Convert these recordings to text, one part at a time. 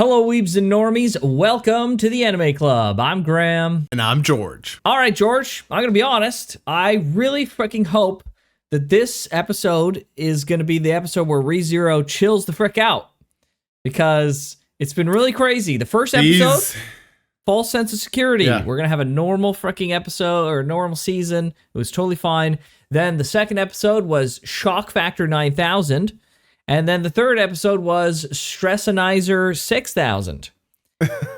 Hello, Weebs and Normies. Welcome to the Anime Club. I'm Graham. And I'm George. All right, George, I'm going to be honest. I really freaking hope that this episode is going to be the episode where rezero chills the frick out. Because it's been really crazy. The first episode, false sense of security. Yeah. We're going to have a normal freaking episode or a normal season. It was totally fine. Then the second episode was Shock Factor 9000. And then the third episode was Stressanizer 6000.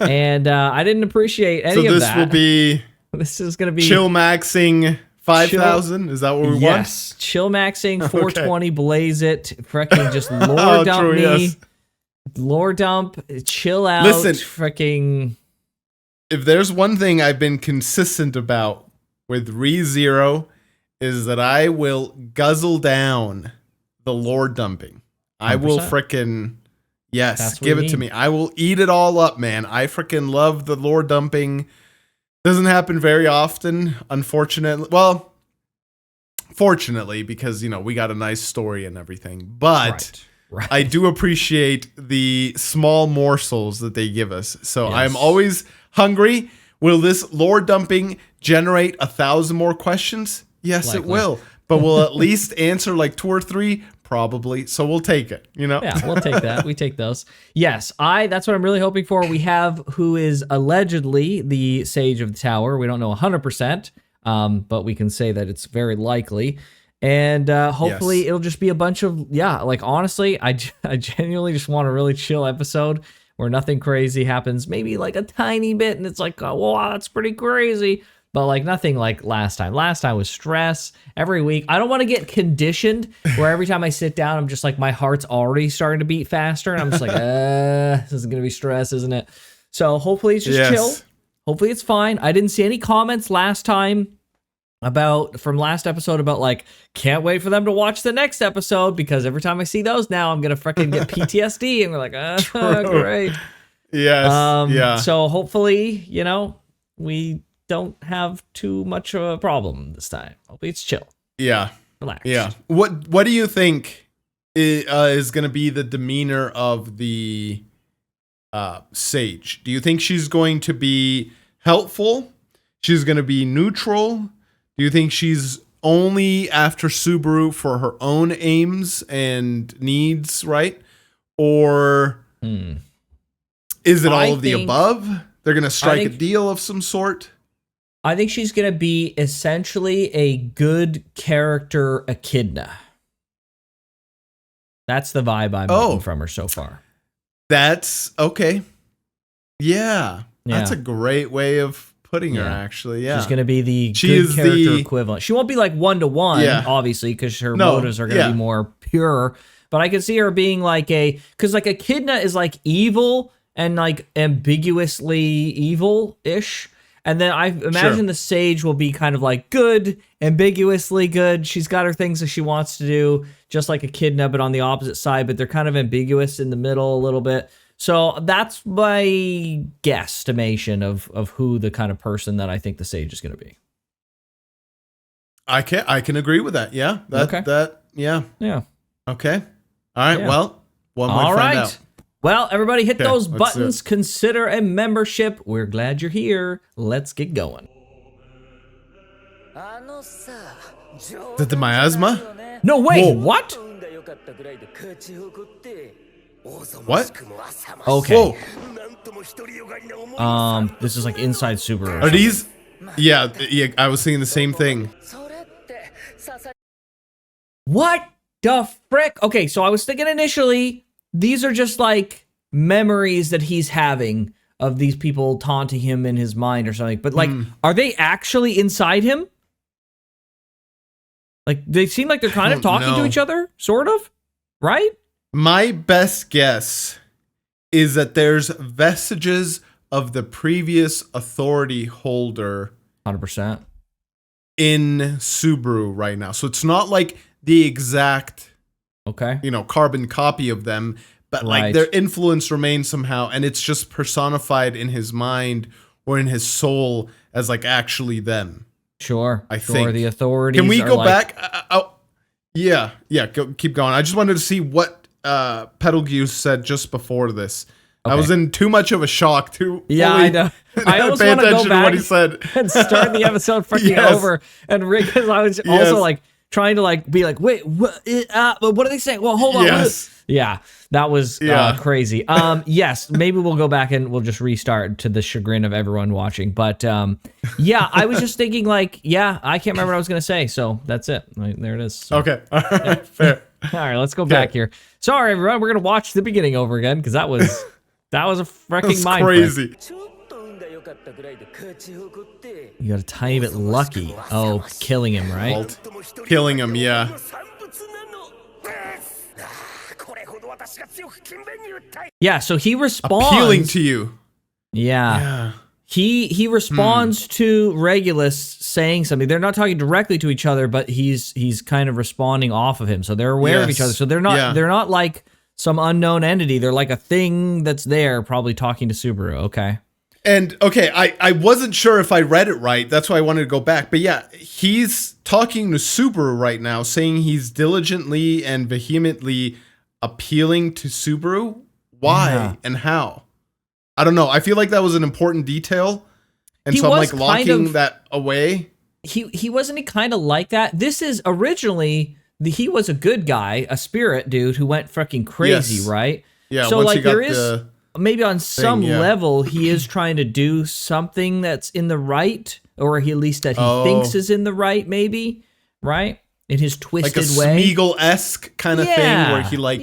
And I didn't appreciate any of that. So this will be... This is going to be... Chill maxing 5,000? Is that what we want? Yes. Chill maxing 420, okay. Blaze it. Freaking just lore dump true, me. Yes. Lore dump. Chill out. Listen. Freaking... If there's one thing I've been consistent about with rezero is that I will guzzle down the lore dumping. 100%. I will frickin', yes, give it to me. I will eat it all up, man. I frickin' love the lore dumping. Doesn't happen very often, unfortunately. Well, fortunately, because, you know, we got a nice story and everything. But right. I do appreciate the small morsels that they give us. So yes. I'm always hungry. Will this lore dumping generate 1,000 more questions? Yes, likely. It will. But we'll at least answer like 2 or 3. Probably. So we'll take it, you know? Yeah, we'll take that. We take those. Yes, that's what I'm really hoping for. We have who is allegedly the Sage of the Tower. We don't know 100%, but we can say that it's very likely. And hopefully it'll just be a bunch of, like honestly, I genuinely just want a really chill episode where nothing crazy happens. Maybe like a tiny bit and it's like, oh, wow, that's pretty crazy. But like nothing like last time. Last time was stress every week. I don't want to get conditioned where every time I sit down, I'm just like, my heart's already starting to beat faster. And I'm just like, this is going to be stress, isn't it? So hopefully it's just chill. Hopefully it's fine. I didn't see any comments last time from last episode about like, can't wait for them to watch the next episode because every time I see those now, I'm going to freaking get PTSD. And we're like, great. Yes. So hopefully, you know, we don't have too much of a problem this time. Hopefully it's chill. Yeah. Relax. Yeah. What do you think is going to be the demeanor of the Sage? Do you think she's going to be helpful? She's going to be neutral? Do you think she's only after Subaru for her own aims and needs, right? Or is it all of the above? They're going to strike a deal of some sort? I think she's going to be essentially a good character echidna. That's the vibe I'm getting from her so far. That's okay. Yeah. That's a great way of putting her, actually. Yeah. She's going to be the good character equivalent. She won't be like one-to-one, obviously, because her motives are going to be more pure. But I can see her being like because like echidna is like evil and like ambiguously evil-ish. And then I imagine the Sage will be kind of like good, ambiguously good. She's got her things that she wants to do, just like Echidna, but on the opposite side. But they're kind of ambiguous in the middle a little bit. So that's my guesstimation of who the kind of person that I think the Sage is going to be. I can agree with that. Yeah. Yeah. Okay. All right. Yeah. Well, one might find out. Well, everybody hit those buttons. Consider a membership. We're glad you're here. Let's get going. Is that the miasma? No, wait, whoa. What? What? Okay. Whoa. This is like Inside Subaru. Are these? Yeah, I was thinking the same thing. What the frick? Okay, so I was thinking initially, these are just like memories that he's having of these people taunting him in his mind or something. But like, are they actually inside him? Like, they seem like they're kind of talking to each other, sort of, right? My best guess is that there's vestiges of the previous authority holder 100% in Subaru right now. So it's not like the exact carbon copy of them, but like their influence remains somehow, and it's just personified in his mind or in his soul as like actually them. Sure. I think the authorities. Can we go back? Keep going. I just wanted to see what Petalgoose said just before this. I was in too much of a shock to Yeah, I know. I almost want to go back what he said and start the episode freaking over. And because I was also like trying to like be like, wait, what are they saying? Well, hold on. Yeah, that was crazy. Yes, maybe we'll go back and we'll just restart to the chagrin of everyone watching. But yeah, I was just thinking like, I can't remember what I was gonna say. So that's it. There it is. So, okay, all right, fair. All right, let's go back here. Sorry, everyone. We're gonna watch the beginning over again because that was a freaking mind crazy. You got a tiny bit lucky. Oh, killing him, right? Killing him, yeah. Yeah, so he responds. Appealing to you. Yeah. He responds to Regulus saying something. They're not talking directly to each other, but he's kind of responding off of him. So they're aware of each other. So they're not like some unknown entity. They're like a thing that's there, probably talking to Subaru. Okay. And okay, I wasn't sure if I read it right. That's why I wanted to go back. But yeah, he's talking to Subaru right now, saying he's diligently and vehemently appealing to Subaru. Why and how? I don't know. I feel like that was an important detail. And so I'm like locking that away. He wasn't he kind of like that? This is originally he was a good guy, a spirit dude who went fucking crazy, right? Yeah. So like there is maybe on some level he is trying to do something that's in the right, or he at least that he thinks is in the right, maybe, right? In his twisted way. Like a Smeagol-esque kind of thing where he like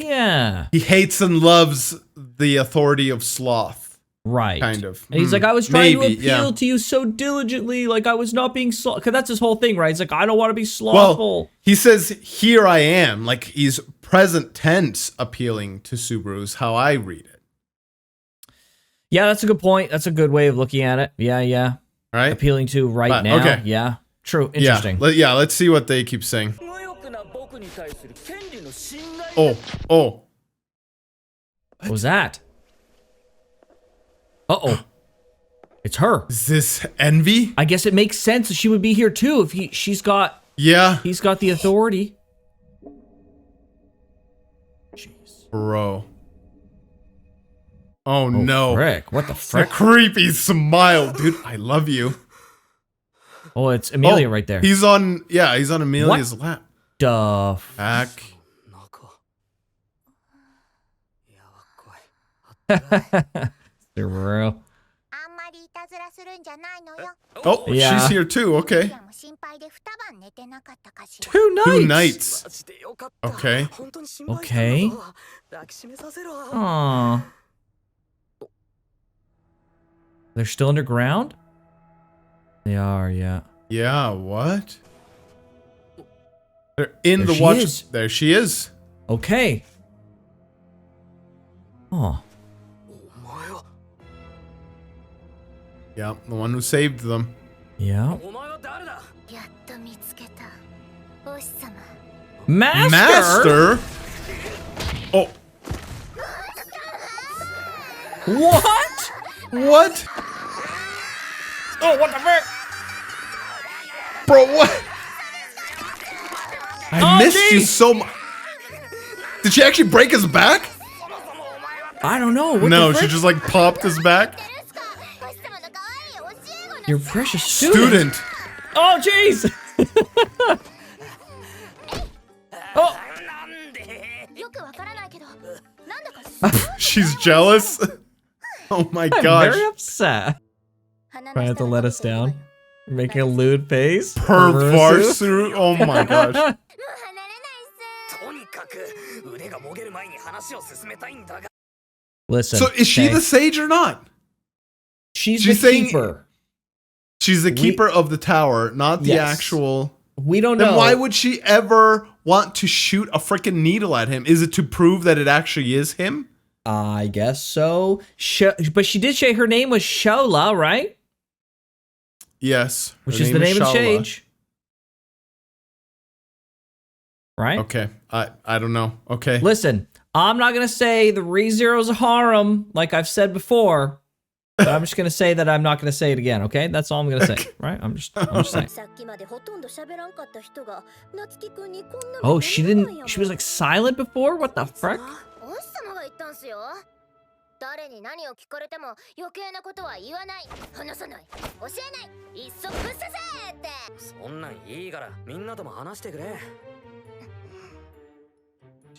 he hates and loves the authority of sloth. Right. Kind of. And he's like, I was trying to appeal to you so diligently, like I was not being slothful. Because that's his whole thing, right? He's like, I don't want to be slothful. Well, he says, here I am. Like he's present tense appealing to Subaru is how I read it. Yeah, that's a good point. That's a good way of looking at it. Yeah. Right? Appealing to now. Okay. Yeah. True. Interesting. Yeah, let's see what they keep saying. Oh. What was that? Uh-oh. It's her. Is this Envy? I guess it makes sense that she would be here too if she's got... Yeah. He's got the authority. Jeez. Bro. Oh no. Frick. What the frick? A creepy smile. Dude, I love you. Oh, it's Amelia right there. He's on Amelia's lap. Duh. Back. Rezero. Oh, she's here too. Okay. 2 nights. 2 nights. Okay. Okay. Aww. They're still underground? They are, yeah. Yeah, what? They're in the watch. There she is. Okay. Oh. Yeah, the one who saved them. Yeah. Master? Master? Oh. What? What? Oh, what the frick? Bro, what? I missed you so much. Did she actually break his back? I don't know. No, she just like popped his back. Your precious student. Oh, jeez. Oh. She's jealous. Oh my gosh. I'm very upset. Trying to let us down. Making a lewd face. Perverse. Oh my gosh. Listen. So is she the sage or not? She's the keeper. She's the keeper of the tower, not the actual... We don't know. Then why would she ever want to shoot a freaking needle at him? Is it to prove that it actually is him? I guess so. But she did say her name was Shola, right? Yes. Which is the name of the sage. Right? Okay. I don't know. Okay. Listen, I'm not going to say the ReZero's a harem, like I've said before. But I'm just going to say that I'm not going to say it again, okay? That's all I'm going to say, right? I'm just saying. Oh, she was like silent before? What the frick? 誰に何を聞かれても余計なことは言わない、話さない、教えない、いっそぶっ刺せって。そんなんいいからみんなとも話してくれ。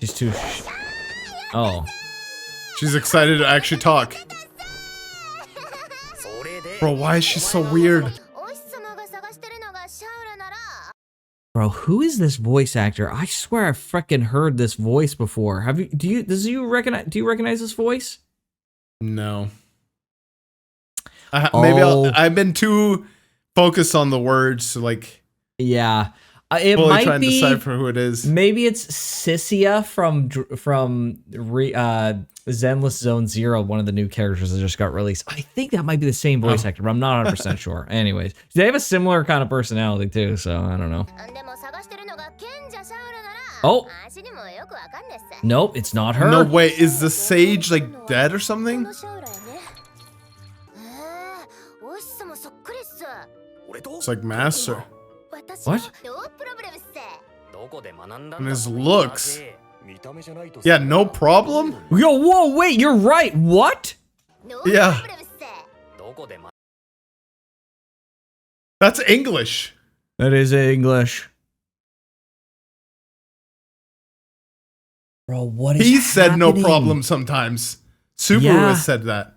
She's too. Oh. She's excited to actually talk. Bro, why is she so weird? Bro, who is this voice actor? I swear I freaking heard this voice before. Have you? Do you recognize this voice? No. Maybe I've been too focused on the words to like. Yeah. It fully might trying be, to decipher who it is. Maybe it's Sissia from Zenless Zone Zero, one of the new characters that just got released. I think that might be the same voice actor, but I'm not 100% sure. Anyways, they have a similar kind of personality too, so I don't know. Oh. Nope, it's not her. No way, is the sage like dead or something? It's like Master. What? And his looks. Yeah, no problem? Yo, whoa, wait, you're right. What? Yeah. That's English. That is English. Bro, what is He said happening? no problem sometimes. Subaru has said that.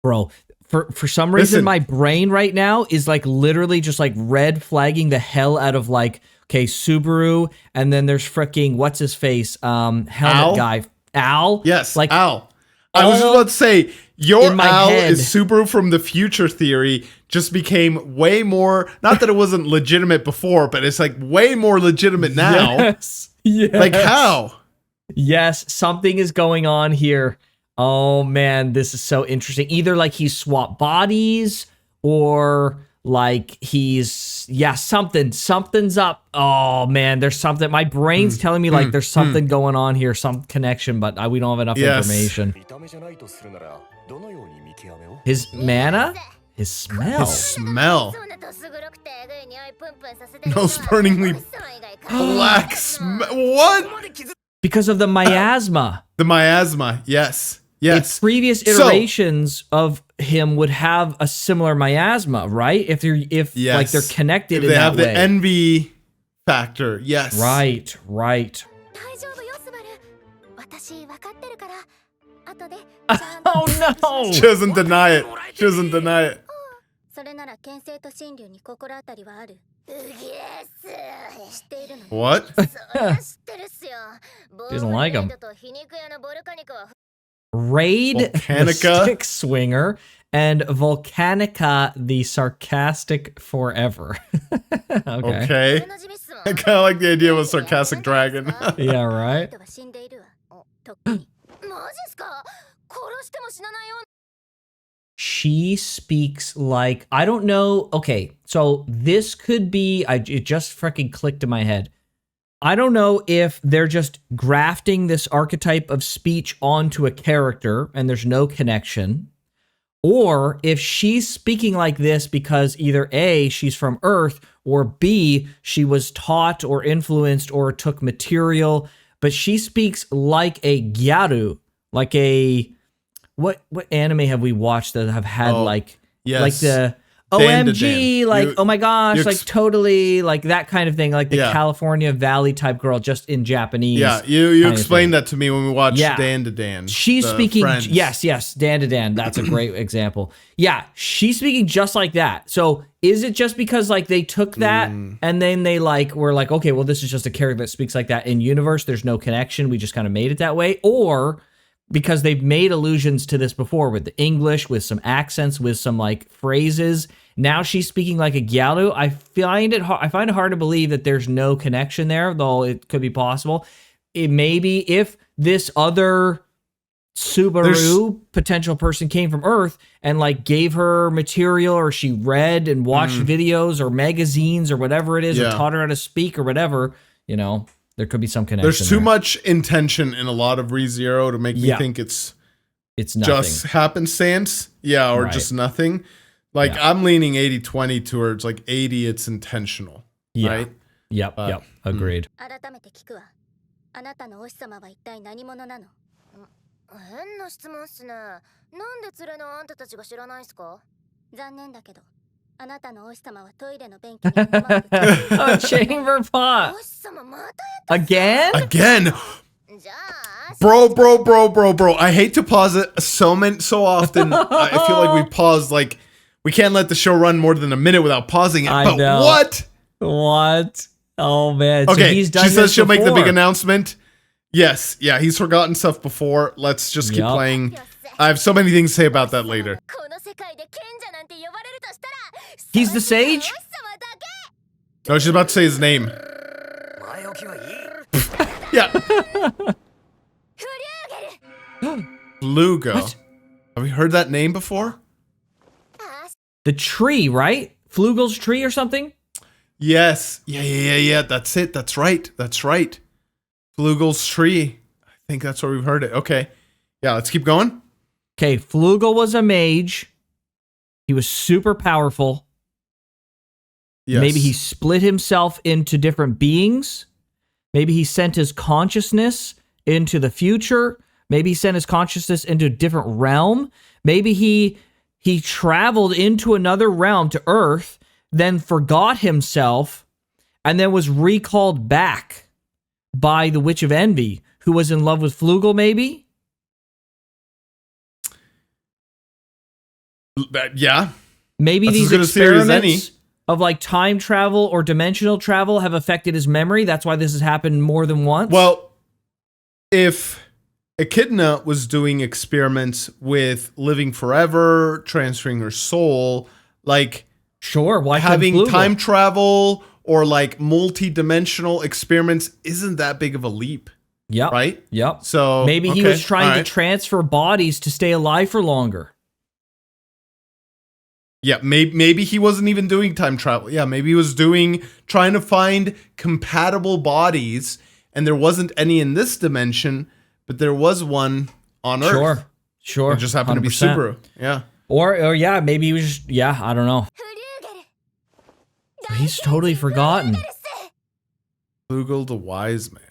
Bro, for some reason, my brain right now is like literally just like red flagging the hell out of like, okay, Subaru, and then there's freaking, what's his face? Helmet Al? guy. Al? Yes, like Al. I was just about to say, your Al head. is Subaru from the future theory, just became way more, not that it wasn't legitimate before, but it's like way more legitimate now. Yes. Yes. Like how? Yes, something is going on here. Oh man, this is so interesting. Either like he's swapped bodies or like he's, something's up. Oh man, there's something. My brain's telling me like there's something going on here, some connection, but we don't have enough information. His mana? His smell. His smell. Nose burningly black smell. What? Because of the miasma. The miasma, yes. Yes. If previous iterations of him would have a similar miasma, right? If like they're connected in they that have way. the envy factor, yes. Right. Oh no! She doesn't deny it. She doesn't deny it. What? Doesn't like him. Raid, Volcanica. the stick swinger, and Volcanica, the sarcastic forever. Okay. I kind of like the idea of a sarcastic dragon. Yeah, right? She speaks like, I don't know. Okay, so this could be, it just freaking clicked in my head. I don't know if they're just grafting this archetype of speech onto a character and there's no connection, or if she's speaking like this because either A, she's from Earth, or B, she was taught or influenced or took material, but she speaks like a gyaru, like a, what anime have we watched that have had like the OMG, like, oh my gosh, like totally, like that kind of thing, like the California Valley type girl, just in Japanese. Yeah, you explained that to me when we watched Dan to Dan. She's speaking, yes, Dan to Dan. That's a great example. Yeah, she's speaking just like that. So is it just because like they took that and then they like were like, okay, well, this is just a character that speaks like that in universe. There's no connection. We just kind of made it that way. Or because they've made allusions to this before with the English, with some accents, with some like phrases. Now she's speaking like a gyaru. I find it hard to believe that there's no connection there, though it could be possible. It maybe if this other Subaru potential person came from Earth and like gave her material, or she read and watched videos or magazines or whatever it is, or taught her how to speak or whatever, you know, there could be some connection. There's too much intention in a lot of ReZero to make me think it's nothing. Just happenstance. Yeah, or just nothing. Like I'm leaning 80-20 towards like 80 it's intentional. Yeah. Right? Yep. Agreed. 変な質問っすね。なんで連れのあんたたちが知らないっすか？残念だけど、あなたのお日様はトイレの便器に生まれて A chamber pot お日様また again? Again. じゃあ Bro. I hate to pause it so often. I feel like we paused like we can't let the show run more than a minute without pausing it. I But know. what? What? Oh man. So Okay, he's done she says this she'll make the big before. announcement. Yes, yeah, he's forgotten stuff before. Let's just keep Yup. playing. I have so many things to say about that later. この世界で賢者なんて呼ばれるとしたら He's the sage? お日様だけ No, she's about to say his name. 前置きはいい Yeah, フリューゲル Lugo. What? Have we heard that name before? あ The tree, right? Flugel's tree or something? Yes. Yeah. That's it. That's right. Flugel's tree. I think that's where we've heard it. Okay. Yeah, let's keep going. Okay, Flugel was a mage. He was super powerful. Yes. Maybe he split himself into different beings. Maybe he sent his consciousness into the future. Maybe he sent his consciousness into a different realm. Maybe he traveled into another realm to Earth, then forgot himself, and then was recalled back by the Witch of Envy, who was in love with Flugel, maybe? Yeah. Maybe That's these as good a theory as any. experiments of like time travel or dimensional travel have affected his memory. That's why this has happened more than once. Well, if Echidna was doing experiments with living forever, transferring her soul, like sure, why having couldn't Flugel? time travel or like multi-dimensional experiments isn't that big of a leap, Yep. right? Yep. So Maybe he okay, was trying all to right. transfer bodies to stay alive for longer. Yeah, maybe he wasn't even doing time travel. Yeah, maybe he was trying to find compatible bodies, and there wasn't any in this dimension, but there was one on Earth. Sure. It just happened to be 100%. Subaru. Yeah. Or yeah, maybe he was just, yeah, I don't know. フリューゲル He's totally forgotten. Flugel the Wise Man.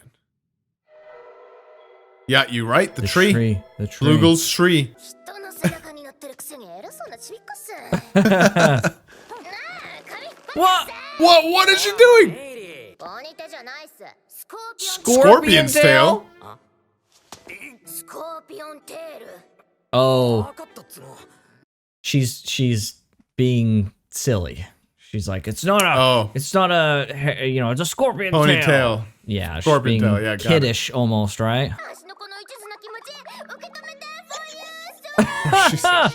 Yeah, you're right. The The tree. The tree. Flugel's tree. 人の背中に乗ってるくせに偉そうなちびっこっすなあ髪引っ張 What? What is she doing? メイリーポニテじゃないっすスコーピオン Scorpion's tail. スコーピオンテール Oh, 分かったっつも she's being silly. She's like, it's not a, Oh. it's not a, you know, it's a scorpion tail. Ponytail. Yeah, she's Scorpion being tail, yeah, got it. kiddish almost, right? 足のこの一途な気持ち受け止めて for you She said,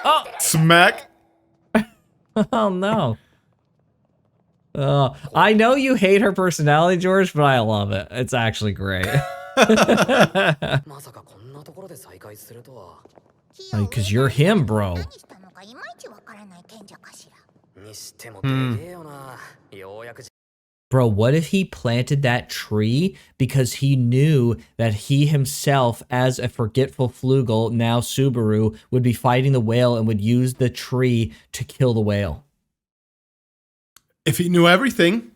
Oh, Smack. oh no. I know you hate her personality, George, but I love it. It's actually great. まさかこんなところで再会するとは Because you're him, bro. 何したのかいまいちわからない賢者かしらにしてもでけえよな、ようやく Bro, what if he planted that tree because he knew that he himself, as a forgetful Flugel, now Subaru, would be fighting the whale and would use the tree to kill the whale? If he knew everything,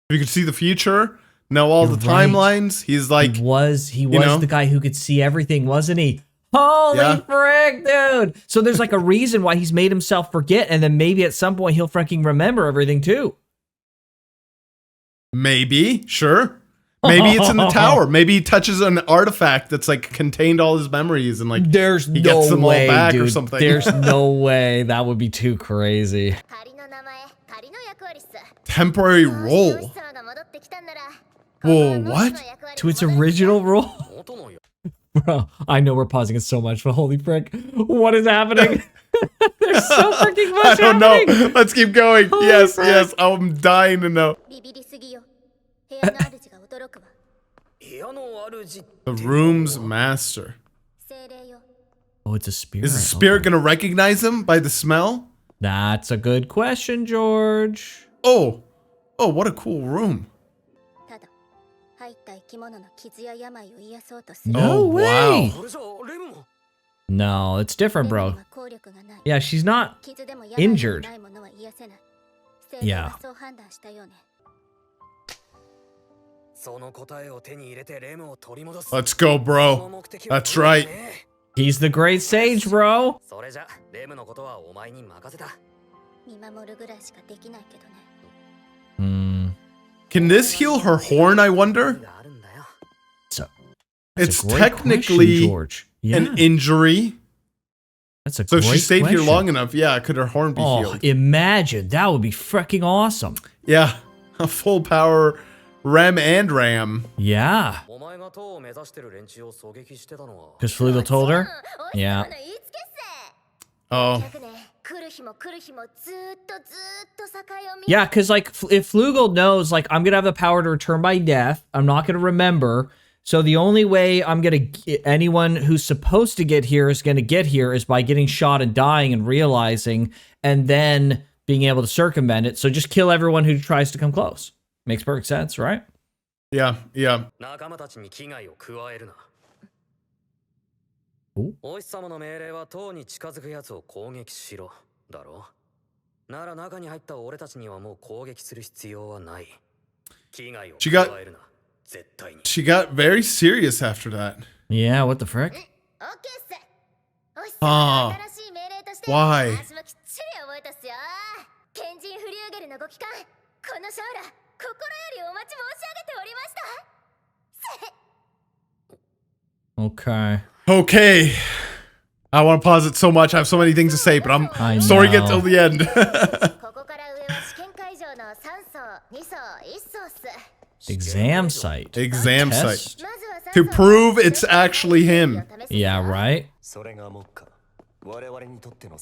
if he could see the future, know all You're the right. timelines, he's like, He was know? the guy who could see everything, wasn't he? Holy Yeah. frick, dude. So there's like a reason why he's made himself forget, and then maybe at some point he'll freaking remember everything too. maybe, sure. Maybe it's in the tower. Maybe he touches an artifact that's like contained all his memories and like There's he no gets them all way, back or dude. something. There's no way. That would be too crazy. 仮の名前仮の役割っす temporary お日 role. 様が戻ってきたんなら Whoa, この what? の役割 To its 戻る original role? 元のよ Bro, I know we're pausing it so much, but holy frick. What is happening? There's so freaking much I don't happening. know. Let's keep going. Holy yes, frick. yes. I'm dying to know. ビビりすぎよ部屋の主が驚くわ部屋の主 The room's master. 精霊よ Oh, it's a spirit. Is the spirit Okay. gonna recognize him by the smell? That's a good question, George. Oh, what a cool room. ただ入った生き物の傷や病を癒そうとする No Oh, way. wow. それじゃあレムも No, it's different, レム bro. には効力がない Yeah, she's not. 傷でも病でも Injured. ないものは癒せない精霊はそう判断したようね Let's go, bro. That's right. He's the great sage, bro. それじゃレムのことはお前に任せた。見守るぐらいしかできないけどね。Hmm. Can this heal her horn, I wonder? So, It's a great technically question, George. Yeah, an injury. that's a So if great she stayed question. here long enough, yeah, could her horn be Oh, healed? imagine that would be freaking awesome. Yeah, a full power Rem and Ram. Yeah, お前が塔を目指してる連中を狙撃してたのは。 because Flugel told her. Yeah. Oh, 来る日も来る日もずーっと境を見 Yeah, because like if Flugel knows like I'm gonna have the power to return by death, I'm not gonna remember. So the only way I'm gonna get anyone who's supposed to get here is gonna get here is by getting shot and dying and realizing, and then being able to circumvent it. So just kill everyone who tries to come close. Makes perfect sense, right? yeah, yeah. 仲間たちに危害を加えるな。おお日様の命令は塔に近づく奴を攻撃しろ。だろなら中に入った俺たちにはもう攻撃する必要はない。危害を加えるな。絶対に。She got very serious after that. Yeah. What the frick? オッケーっす。お日あー様の新しい命令として Why? 私もきっちり覚えたっすよ。賢人フリューゲルのご帰還、この将来心よりお待ち申し上げておりました。 Okay. Okay. I want to pause it so much. I have so many things to say, but I I'm sorry to get know. till the end. ここから上は試験会場の3層、2層、1層っす。 Exam site. Exam Test? site. まずは3 To 層 prove it's actually him. Yeah, right. それが目下我々にとっての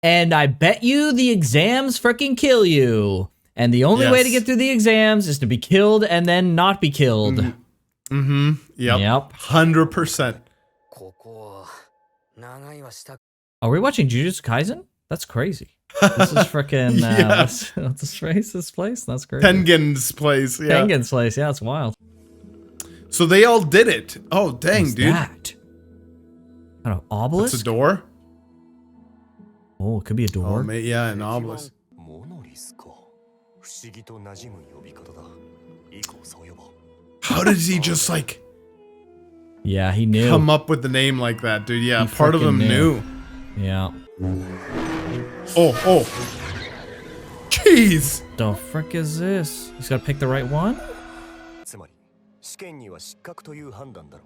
And I bet you the exams freaking kill you. And the only way to Yes. get through the exams is to be killed and then not be killed. Mm-hmm. Yep. Yep. 100%. ここは長いはした。 Are we watching Jujutsu Kaisen? That's crazy. This is freaking Yeah. what's this place? This place? That's crazy. Tengen's place. Yeah. Tengen's place. Yeah, it's wild. So they all did it. Oh, dang, What's dude. that? Kind of It's obelisk? a door. Oh, it could be a Oh, door. yeah, an obelisk. モノリスか不思議と馴染む呼び方だ以降そう呼ぼう How did he just like Yeah, he knew. come up with the name like that, dude? Yeah, He part of freaking him knew. knew. Yeah. Oh. Jeez. The frick is this? He's got to pick the right one? つまり試験には失格という判断だろ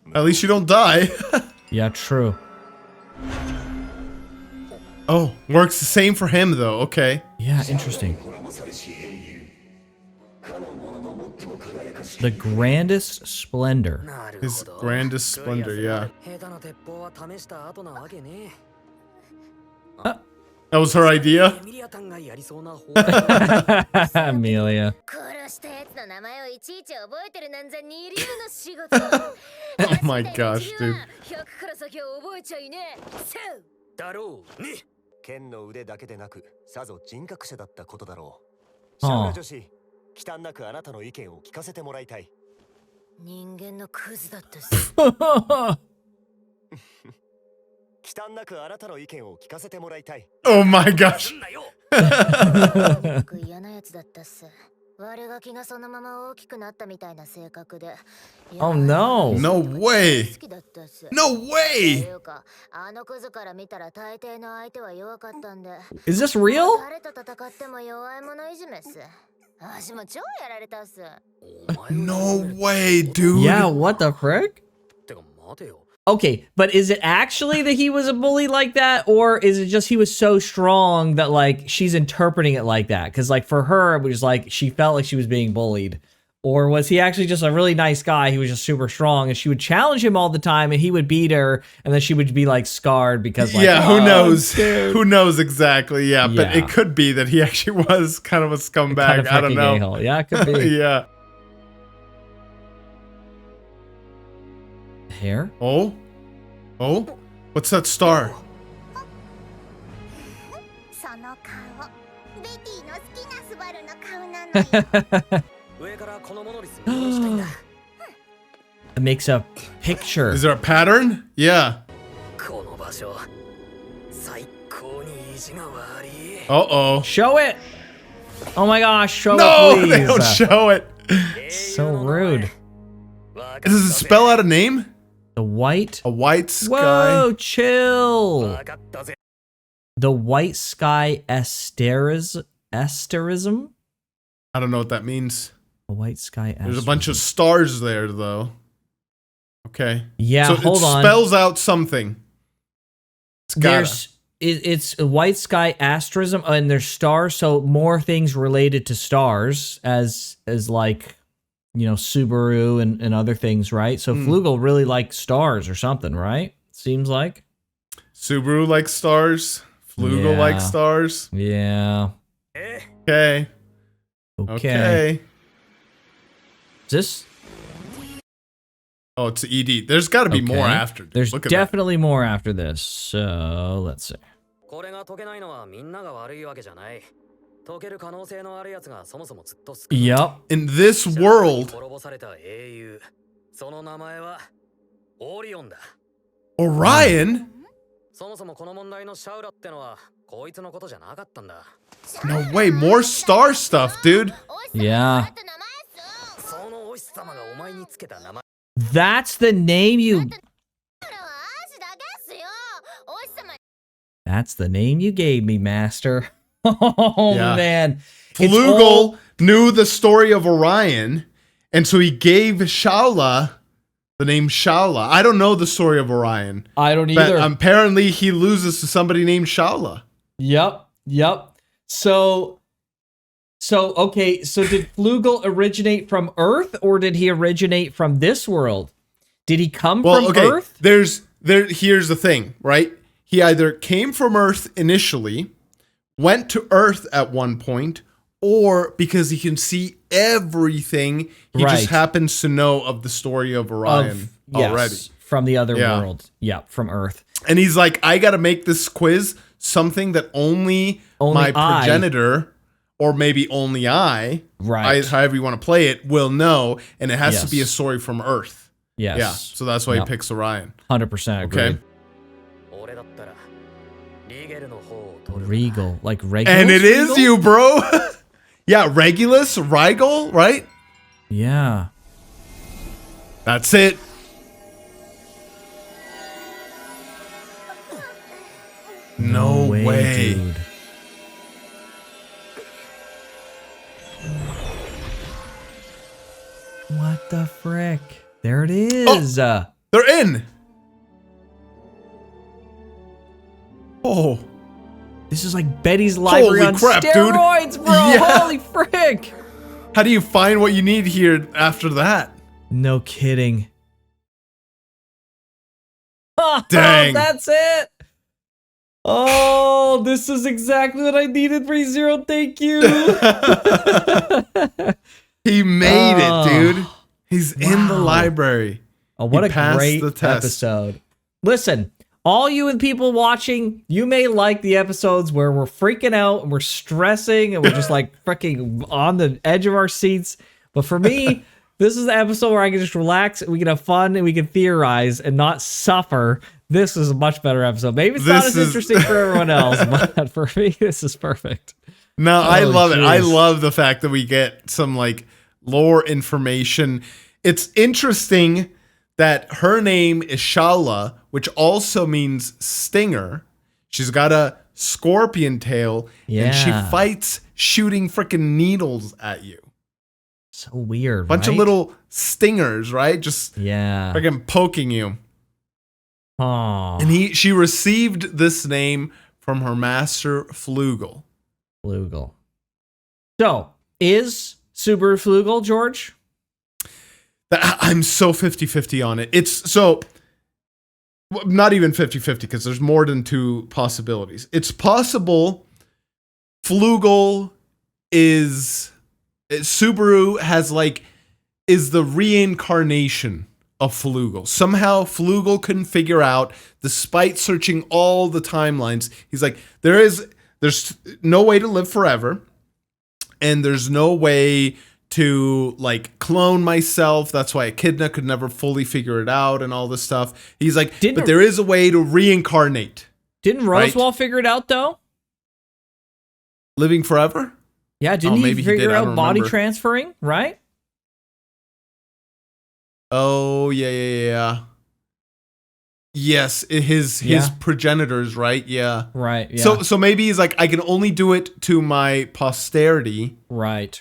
う At least you don't die. Yeah, true. Oh, works the same for him though. Okay. Yeah, interesting. The grandest splendor. なる His ほど。 grandest splendor, yeah. 下手な鉄砲は試した後なわけね。 That was her idea. エミリアタンがやりそうな方 Amelia. 殺したやつの名前をいちいち覚えてるなんざ二流の仕事。 Oh my gosh, dude. 100から先は覚えちゃいねえ。セウだろうね。剣の腕だけでなくさぞ人格者だったことだろうああシャウラ女子忌憚なくあなたの意見を聞かせてもらいたい人間のクズだったっす。忌憚なくあなたの意見を聞かせてもらいたい Oh my gosh. すんなよ。とにかく嫌なやつだったっす。悪ガキがそのまま大きくなったみたいな性格で。 Oh no. No way. 好きだったっす。 No と way. いうか、あのクズから見たら大抵の相手は弱かったんで。 Is this real? 誰と戦っても弱い者いじめっす。私も超やられたっす。お前を No way, dude. Yeah, what the frick? てか待てよ。 Okay, but is it actually that he was a bully like that? Or is it just he was so strong that, like, she's interpreting it like that? Because, like, for her, it was like she felt like she was being bullied. Or was he actually just a really nice guy? He was just super strong, and she would challenge him all the time, and he would beat her, and then she would be, like, scarred because, like, Yeah, "Oh, who knows? dude." Who knows exactly? Yeah, but Yeah. it could be that he actually was kind of a scumbag. Kind of I don't freaking know. a-hole. Yeah, it could be. Yeah. Hair? Oh? What's that star? その顔、ベティの好きなスバルの顔なのよ。上からこのモノリス見下ろしたいんだ。 It makes a picture. Is there a pattern? Yeah. この場所最高に意地が悪い。 Uh-oh. Show it! Oh my gosh, show No, it, they don't please. show it. So rude. Does it spell out a name? The white. A white sky. Whoa, chill. The white sky asterism. I don't know what that means. The white sky asterism. There's a bunch of stars there, though. Okay. Yeah, so hold on. It spells out something. It's a white sky asterism, and there's stars, so more things related to stars as like, you know, Subaru and other things, right? So Flugel really likes stars or something, right? Seems like. Subaru likes stars. Flugel likes stars. Yeah. Okay. Okay. Is this? Oh, it's ED. There's got to be more after. Dude. There's Look at definitely more after this. So let's see. Yep. In this world, Orion? No way, more star stuff, dude. Yeah. That's the name you... That's the name you gave me, Master. Oh, man. Flugel knew the story of Orion, and so he gave Shaula the name Shaula. I don't know the story of Orion. I don't either. But apparently he loses to somebody named Shaula. Yep. So okay, so did Flugel originate from Earth, or did he originate from this world? Did he come from Earth? Here's the thing, right? He either came from Earth initially, went to Earth at one point, or because he can see everything, he just happens to know of the story of Orion already. From the other world. Yeah, from Earth. And he's like, I got to make this quiz something that only my progenitor, or maybe only I, however you want to play it, will know, and it has to be a story from Earth. Yes. Yeah, so that's why he picks Orion. 100% agree. Okay. Regal, like Regulus? And it is you, bro. Yeah, Regulus, Rigel, right? Yeah. That's it. No way. Dude. What the frick? There it is. Oh, they're in. Oh. This is like Betty's Library on steroids, dude. Bro. Yeah. Holy frick. How do you find what you need here after that? No kidding. Oh, dang. That's it. Oh, this is exactly what I needed, rezero. Thank you. He made it, dude. He's in the library. Oh, what a great episode. Listen, all you and people watching, you may like the episodes where we're freaking out and we're stressing and we're just like freaking on the edge of our seats. But for me, this is the episode where I can just relax and we can have fun and we can theorize and not suffer. This is a much better episode. Maybe it's not as interesting for everyone else, but for me, this is perfect. No, I love it. I love the fact that we get some like lore information. It's interesting that her name is Shala, which also means stinger. She's got a scorpion tail, and she fights shooting freaking needles at you. So weird, Bunch of little stingers, right? Just freaking poking you. Oh. And she received this name from her master, Flugel. So, is Subaru Flugel, George? I'm so 50-50 on it. It's so not even 50-50 because there's more than two possibilities. It's possible Flugel is Subaru is the reincarnation of Flugel. Somehow Flugel couldn't figure out, despite searching all the timelines. He's like, there's no way to live forever, and there's no way to like clone myself. That's why Echidna could never fully figure it out and all this stuff. He's like, but there is a way to reincarnate. Didn't Roswell figure it out though? Living forever? Yeah, didn't he figure out body transferring, right? Oh, yeah. Yes, his progenitors, right? Yeah. Right, yeah. So maybe he's like, I can only do it to my posterity. Right.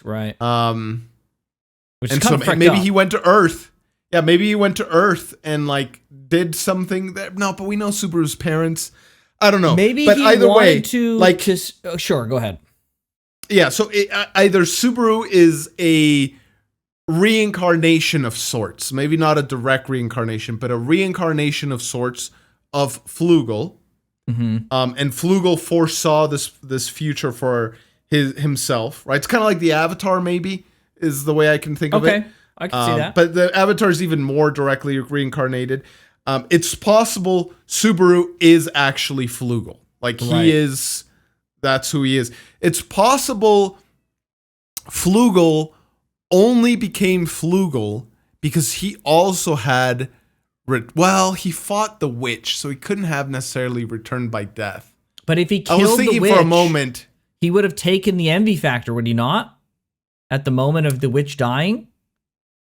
Which is kind of freaked maybe up. he went to Earth. Yeah, maybe he went to Earth and like did something that. No, but we know Subaru's parents. I don't know. Maybe but he either wanted way, to like, sure, go ahead. Yeah, so either Subaru is a reincarnation of sorts, maybe not a direct reincarnation, but a reincarnation of sorts of Flugel. Mm-hmm. And Flugel foresaw this future for himself, right? It's kind of like the Avatar, maybe, is the way I can think of it. Okay, I can see that. But the Avatar is even more directly reincarnated. It's possible Subaru is actually Flugel. Like, he is, that's who he is. It's possible Flugel only became Flugel because he also had, he fought the witch, so he couldn't have necessarily returned by death. But if he killed I was thinking the witch, for a moment, he would have taken the envy factor, would he not? At the moment of the witch dying?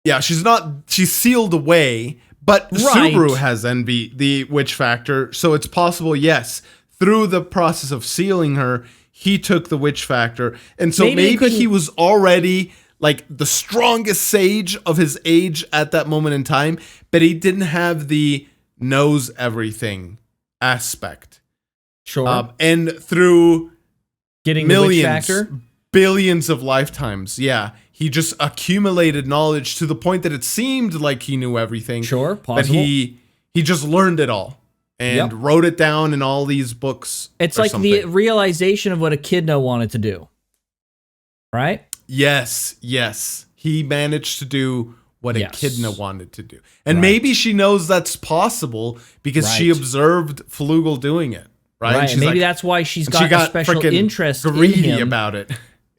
Yeah, she's sealed away, but Subaru has envy, the witch factor, so it's possible, yes, through the process of sealing her, he took the witch factor, and so maybe he was already like the strongest sage of his age at that moment in time, but he didn't have the knows everything aspect. Sure. And through getting millions, the witch factor, billions of lifetimes, he just accumulated knowledge to the point that it seemed like he knew everything. Sure, possible. But he just learned it all and wrote it down in all these books. It's like the realization of what Echidna wanted to do. Right? Yes. He managed to do what Echidna wanted to do. And maybe she knows that's possible because she observed Flugel doing it. Right. And maybe like, that's why she's got a special interest in him about it.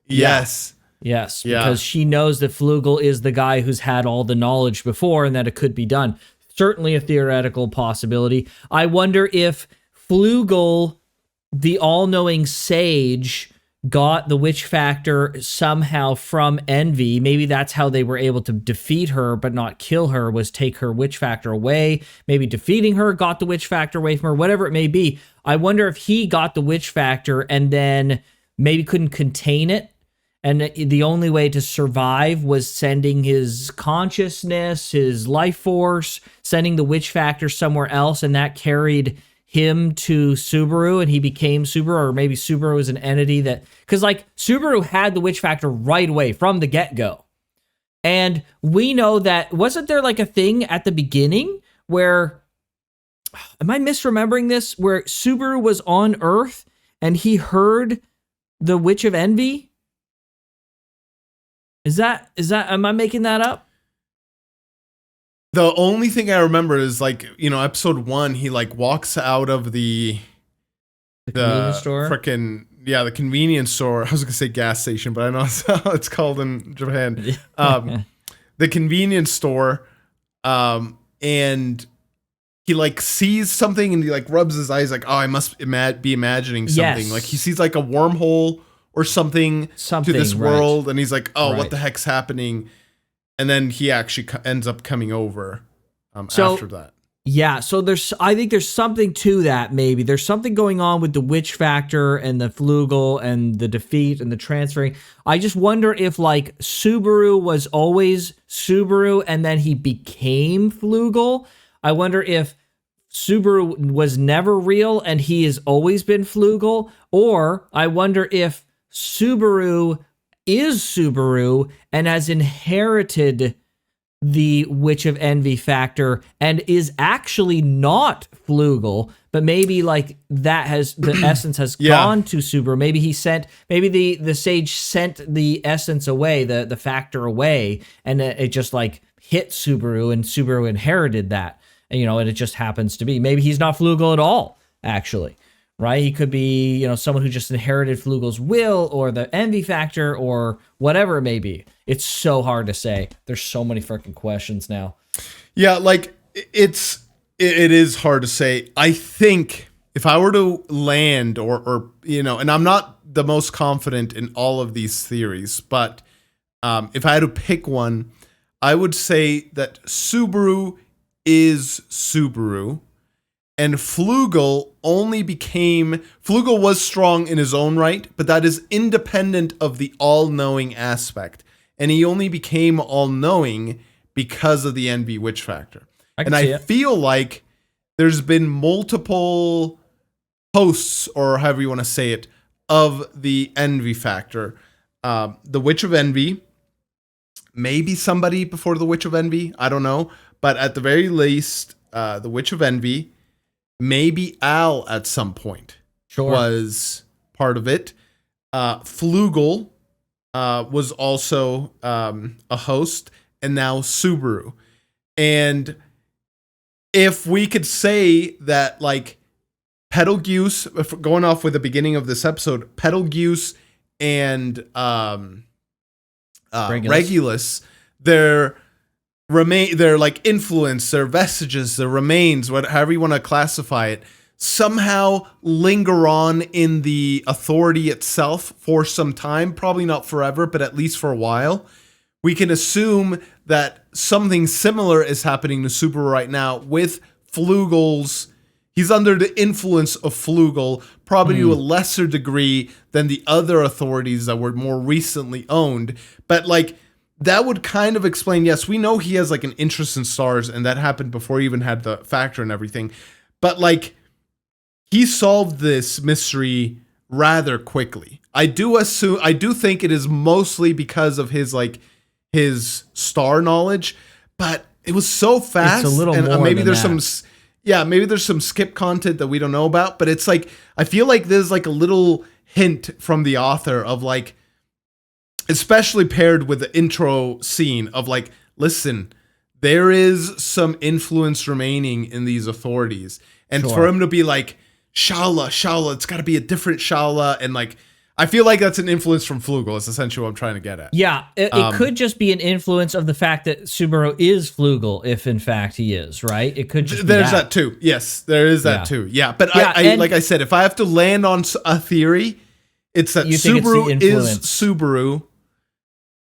Yes. Yes, because she knows that Flugel is the guy who's had all the knowledge before and that it could be done. Certainly a theoretical possibility. I wonder if Flugel, the all-knowing sage, got the witch factor somehow from envy. Maybe that's how they were able to defeat her but not kill her, was take her witch factor away. Maybe defeating her got the witch factor away from her, whatever it may be. I wonder if he got the witch factor and then maybe couldn't contain it. And the only way to survive was sending his consciousness, his life force, sending the witch factor somewhere else, and that carried him to Subaru, and he became Subaru, or maybe Subaru is an entity that... Because, like, Subaru had the witch factor right away from the get-go. And we know that... Wasn't there, like, a thing at the beginning where... Am I misremembering this? Where Subaru was on Earth, and he heard the Witch of Envy? Is that, am I making that up? The only thing I remember is like, episode 1, he like walks out of the convenience store. The convenience store. I was gonna say gas station, but I know that's how it's called in Japan. The convenience store, and he like sees something and he like rubs his eyes like, oh, I must be imagining something. Yes. Like he sees like a wormhole or something to this world, and he's like, oh, what the heck's happening? And then he actually ends up coming over after that. Yeah, so I think there's something to that, maybe. There's something going on with the witch factor and the Flugel and the defeat and the transferring. I just wonder if, like, Subaru was always Subaru and then he became Flugel. I wonder if Subaru was never real and he has always been Flugel. Or I wonder if Subaru is Subaru and has inherited the Witch of Envy factor and is actually not Flugel, but maybe like that has the essence has gone to Subaru. Maybe the sage sent the essence away, the factor away, and it just like hit Subaru, and Subaru inherited that. And, and it just happens to be. Maybe he's not Flugel at all, actually. Right? He could be, someone who just inherited Flugel's will or the envy factor or whatever it may be. It's so hard to say. There's so many freaking questions now. Yeah, like it is hard to say. I think if I were to land or and I'm not the most confident in all of these theories, but if I had to pick one, I would say that Subaru is Subaru, and Flugel was strong in his own right, but that is independent of the all-knowing aspect. And he only became all-knowing because of the envy witch factor. I feel like there's been multiple hosts, or however you want to say it, of the envy factor. The Witch of Envy, maybe somebody before the Witch of Envy, I don't know. But at the very least, the Witch of Envy, maybe Al at some point was part of it. Flugel was also a host, and now Subaru. And if we could say that, like, Betelgeuse, going off with the beginning of this episode, Betelgeuse and Regulus, their like influence, their vestiges, their remains, however you want to classify it, somehow linger on in the authority itself for some time, probably not forever, but at least for a while. We can assume that something similar is happening to Subaru right now with Flugel's. He's under the influence of Flugel, probably to a lesser degree than the other authorities that were more recently owned. But like, that would kind of explain, yes, we know he has like an interest in stars, and that happened before he even had the factor and everything. But like, he solved this mystery rather quickly. I do think it is mostly because of his star knowledge, but it was so fast. It's a little more maybe than there's that. maybe there's some skip content that we don't know about, but it's like, I feel like there's like a little hint from the author of like, especially paired with the intro scene of like, listen, there is some influence remaining in these authorities. And for him to be like, Shaula, it's got to be a different Shaula. And like, I feel like that's an influence from Flugel. Is essentially what I'm trying to get at. Yeah, it could just be an influence of the fact that Subaru is Flugel, if in fact he is, right? It could just be There's that too. Yes, there is that too. Yeah, but I like I said, if I have to land on a theory, it's that Subaru is Subaru,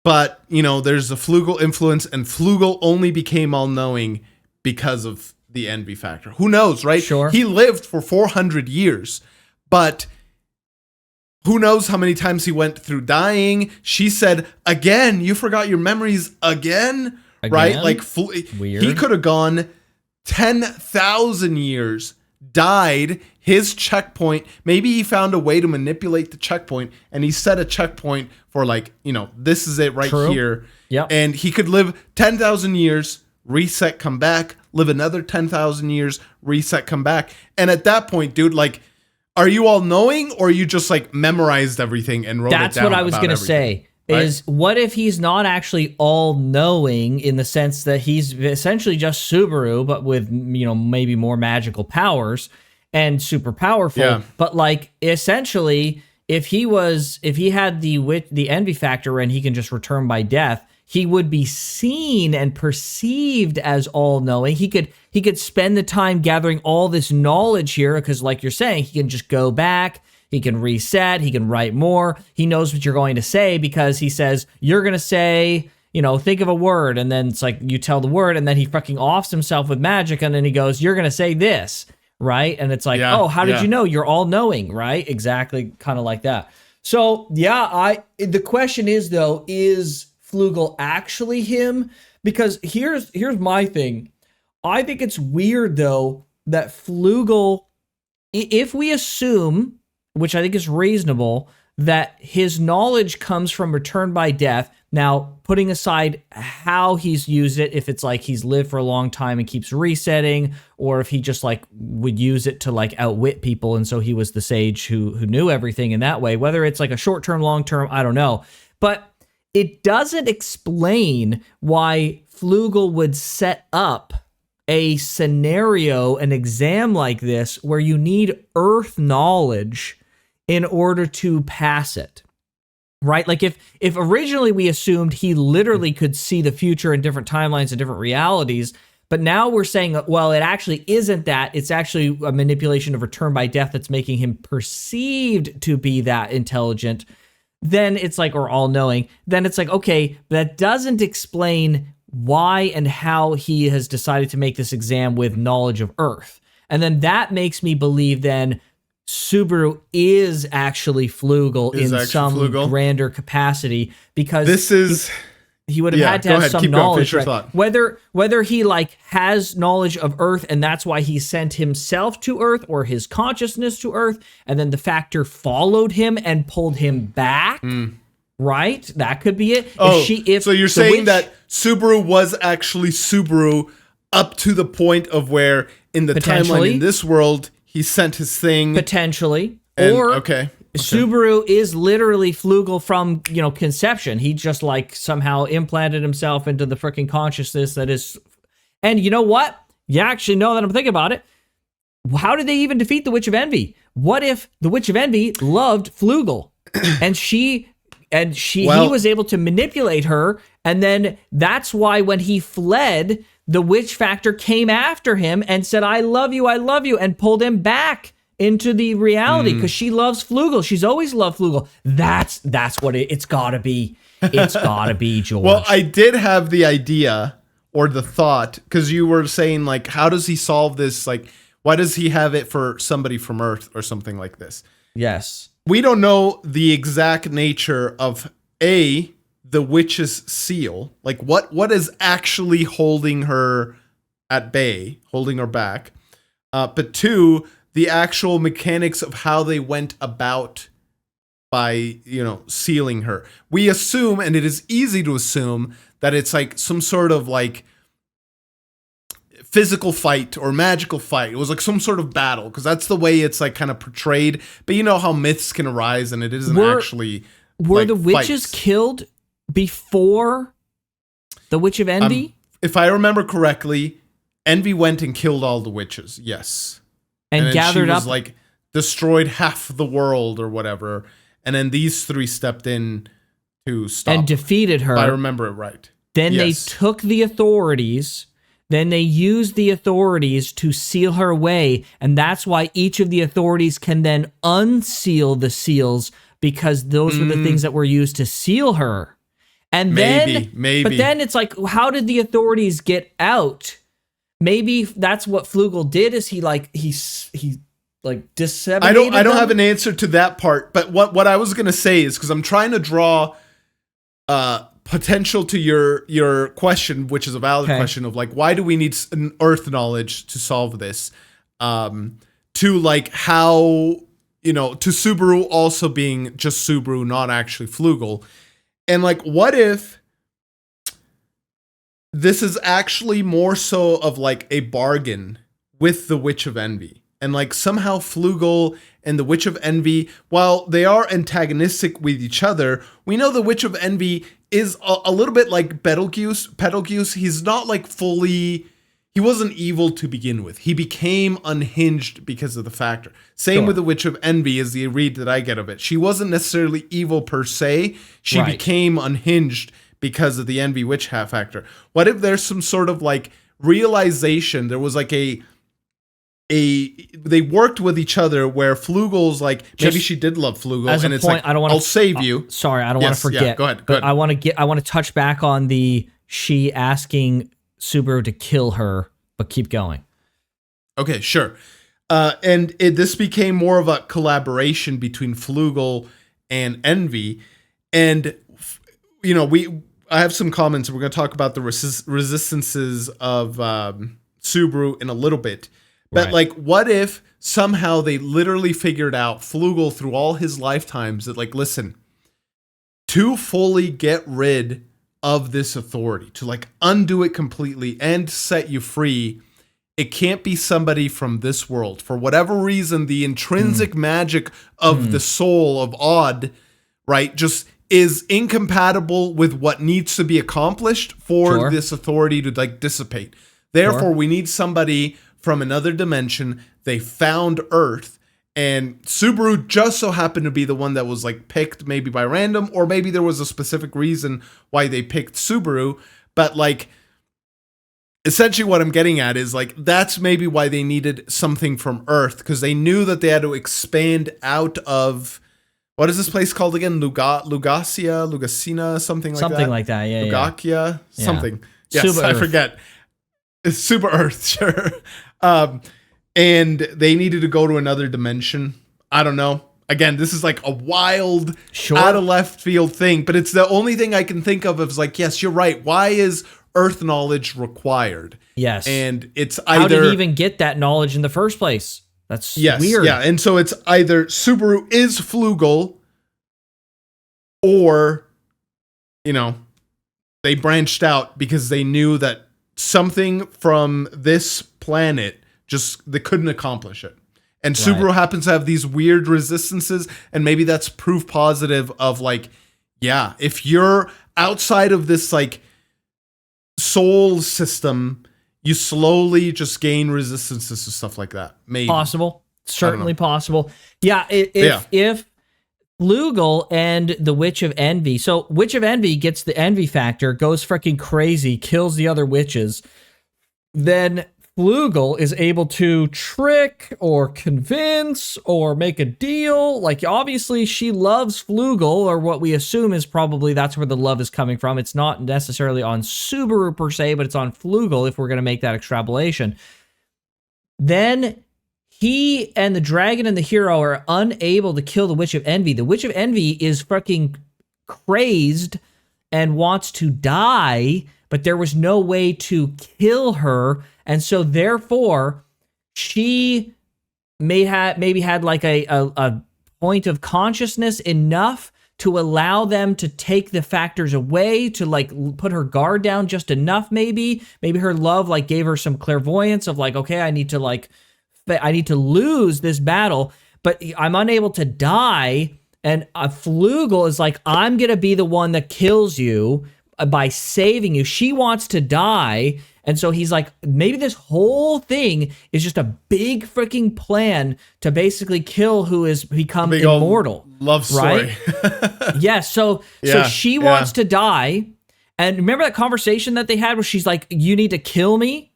but, you know, there's the Flugel influence, and Flugel only became all-knowing because of the envy factor. Who knows, right? Sure. He lived for 400 years, but who knows how many times he went through dying. She said, again, you forgot your memories again? Right? Like, weird. He could have gone 10,000 years, died, his checkpoint. Maybe he found a way to manipulate the checkpoint, and he set a checkpoint for, like, you know, this is it right here. Yep. And he could live 10,000 years, reset, come back, live another 10,000 years, reset, come back. And at that point, dude, like, are you all knowing, or you just like memorized everything and wrote it down? That's what I was going to say. Is what if he's not actually all knowing, in the sense that he's essentially just Subaru, but with, you know, maybe more magical powers and super powerful. Yeah. But like, essentially, if he had the envy factor and he can just return by death, he would be seen and perceived as all-knowing. He could spend the time gathering all this knowledge here, because like you're saying, he can just go back, he can reset, he can write more. He knows what you're going to say, because he says, you're going to say, you know, think of a word, and then it's like, you tell the word, and then he fucking offs himself with magic, and then he goes, you're going to say this, right? And it's like, oh, how did you know? You're all-knowing, right? Exactly, kind of like that. So, yeah, the question is, though, is Flugel actually him? Because here's my thing. I think it's weird, though, that Flugel, if we assume, which I think is reasonable, that his knowledge comes from return by death. Now, putting aside how he's used it, if it's like he's lived for a long time and keeps resetting, or if he just like would use it to like outwit people, and so he was the sage who knew everything in that way, whether it's like a short-term, long-term, I don't know. But it doesn't explain why Flugel would set up a scenario, an exam like this, where you need Earth knowledge in order to pass it, right? Like if originally we assumed he literally could see the future in different timelines and different realities, but now we're saying, well, it actually isn't that. It's actually a manipulation of return by death that's making him perceived to be that intelligent. Then it's like, or all-knowing, then it's like, okay, that doesn't explain why and how he has decided to make this exam with knowledge of Earth. And then that makes me believe then Subaru is actually Flugel in some grander capacity, because this is he would have had to have some knowledge, right? Whether he like has knowledge of Earth and that's why he sent himself to Earth, or his consciousness to Earth, and then the factor followed him and pulled him back. Right? That could be it. So you're saying that Subaru was actually Subaru up to the point of where in the timeline in this world he sent his thing potentially, or Subaru is literally Flugel from conception. He just like somehow implanted himself into the freaking consciousness that is. And you know what? You actually know that I'm thinking about it. How did they even defeat the Witch of Envy? What if the Witch of Envy loved Flugel and he was able to manipulate her, and then that's why when he fled, the witch factor came after him and said, I love you, and pulled him back into the reality because she loves Flugel. She's always loved Flugel. That's what it's gotta be. It's gotta be, George. Well, I did have the idea or the thought, because you were saying, like, how does he solve this? Like, why does he have it for somebody from Earth or something like this? Yes. We don't know the exact nature of the witch's seal. Like what is actually holding her at bay, holding her back. But two, the actual mechanics of how they went about by, sealing her. We assume, and it is easy to assume, that it's like some sort of like physical fight or magical fight. It was like some sort of battle, because that's the way it's like kind of portrayed. But you know how myths can arise, and it isn't actually. Were like the witches killed before the Witch of Envy? If I remember correctly, Envy went and killed all the witches. Yes, and gathered up, like destroyed half the world or whatever. And then these three stepped in to stop and defeated her. If I remember it right. Then they took the authorities. Then they used the authorities to seal her away, and that's why each of the authorities can then unseal the seals, because those were the things that were used to seal her. And maybe. But then it's like, how did the authorities get out? Maybe that's what Flugel did. Is he disseminated? I don't have an answer to that part. But what I was gonna say is, because I'm trying to draw potential to your question, which is a valid question of like, why do we need an Earth knowledge to solve this? To like how, to Subaru also being just Subaru, not actually Flugel. And like, what if this is actually more so of like a bargain with the Witch of Envy? And like somehow Flugel and the Witch of Envy, while they are antagonistic with each other, we know the Witch of Envy is a little bit like Betelgeuse. He's not like fully, he wasn't evil to begin with. He became unhinged because of the factor. Same with the Witch of Envy is the read that I get of it. She wasn't necessarily evil per se. She became unhinged because of the Envy Witch factor. What if there's some sort of like realization? There was like they worked with each other where Flugel's like, maybe she did love Flugel, as and a it's point, like, I don't want I'll save you. Sorry, I don't want to forget. Yeah, go ahead. I want to touch back on she asking Subaru to kill her, but keep going. Okay, sure. And this became more of a collaboration between Flugel and Envy, and I have some comments. We're going to talk about the resistances of Subaru in a little bit. But like, what if somehow they literally figured out Flugel through all his lifetimes that like, listen, to fully get rid of this authority, to like undo it completely and set you free, it can't be somebody from this world. For whatever reason, the intrinsic magic of the soul of Odd, right, just is incompatible with what needs to be accomplished for this authority to like dissipate. Therefore, we need somebody from another dimension. They found Earth, and Subaru just so happened to be the one that was like picked, maybe by random, or maybe there was a specific reason why they picked Subaru. But like, essentially what I'm getting at is like, that's maybe why they needed something from Earth, because they knew that they had to expand out of, what is this place called again? Lugacia, something like that. Something like that, yeah. Lugacia, something. Yes, Super I Earth. forget. It's Super Earth, sure. And they needed to go to another dimension. I don't know. Again, this is like a wild, out of left field thing, but it's the only thing I can think of is like, yes, you're right. Why is Earth knowledge required? Yes. And it's How either... did he even get that knowledge in the first place? That's weird. Yeah, and so it's either Subaru is Flugel, or, you know, they branched out because they knew that something from this planet they couldn't accomplish it. And Subaru happens to have these weird resistances, and maybe that's proof positive of like, yeah, if you're outside of this like soul system, you slowly just gain resistances to stuff like that. Maybe Possible. Certainly possible. Yeah, if Flugel and the Witch of Envy, so Witch of Envy gets the envy factor, goes freaking crazy, kills the other witches, then Flugel is able to trick or convince or make a deal. Like, obviously, she loves Flugel, or what we assume is probably that's where the love is coming from. It's not necessarily on Subaru per se, but it's on Flugel if we're going to make that extrapolation. Then he and the dragon and the hero are unable to kill the Witch of Envy. The Witch of Envy is fucking crazed and wants to die, but there was no way to kill her. And so therefore, she maybe had like a point of consciousness enough to allow them to take the factors away, to like put her guard down just enough maybe. Maybe her love like gave her some clairvoyance of like, okay, I need to lose this battle, but I'm unable to die. And Flugel is like, I'm going to be the one that kills you by saving you. She wants to die. And so he's like, maybe this whole thing is just a big freaking plan to basically kill who has become immortal. Love story. Right? Yes. So she wants to die. And remember that conversation that they had where she's like, you need to kill me?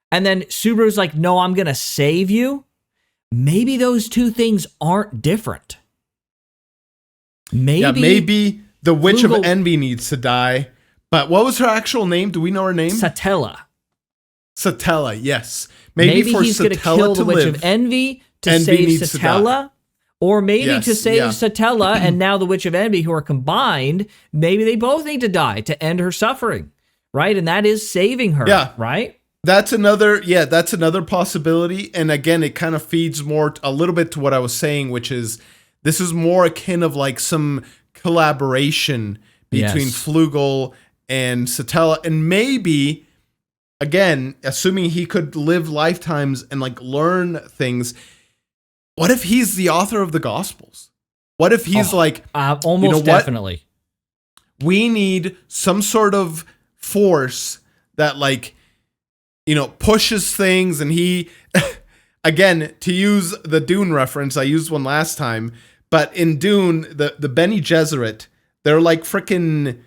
And then Subaru's like, no, I'm going to save you. Maybe those two things aren't different. Maybe the Witch of Envy needs to die. But what was her actual name? Do we know her name? Satella. Satella, yes. Maybe for he's going to kill the Witch of Envy to save Satella. Or maybe to save Satella and now the Witch of Envy, who are combined, maybe they both need to die to end her suffering. Right? And that is saving her. Yeah. Right? That's another possibility. And again, it kind of feeds a little bit to what I was saying, which is this is more akin of like some collaboration between Flugel and Satella. And maybe, again, assuming he could live lifetimes and like learn things, what if he's the author of the Gospels? What if he's almost definitely. We need some sort of force that like, pushes things, and he, again, to use the Dune reference, I used one last time, but in Dune, the Bene Gesserit, they're like freaking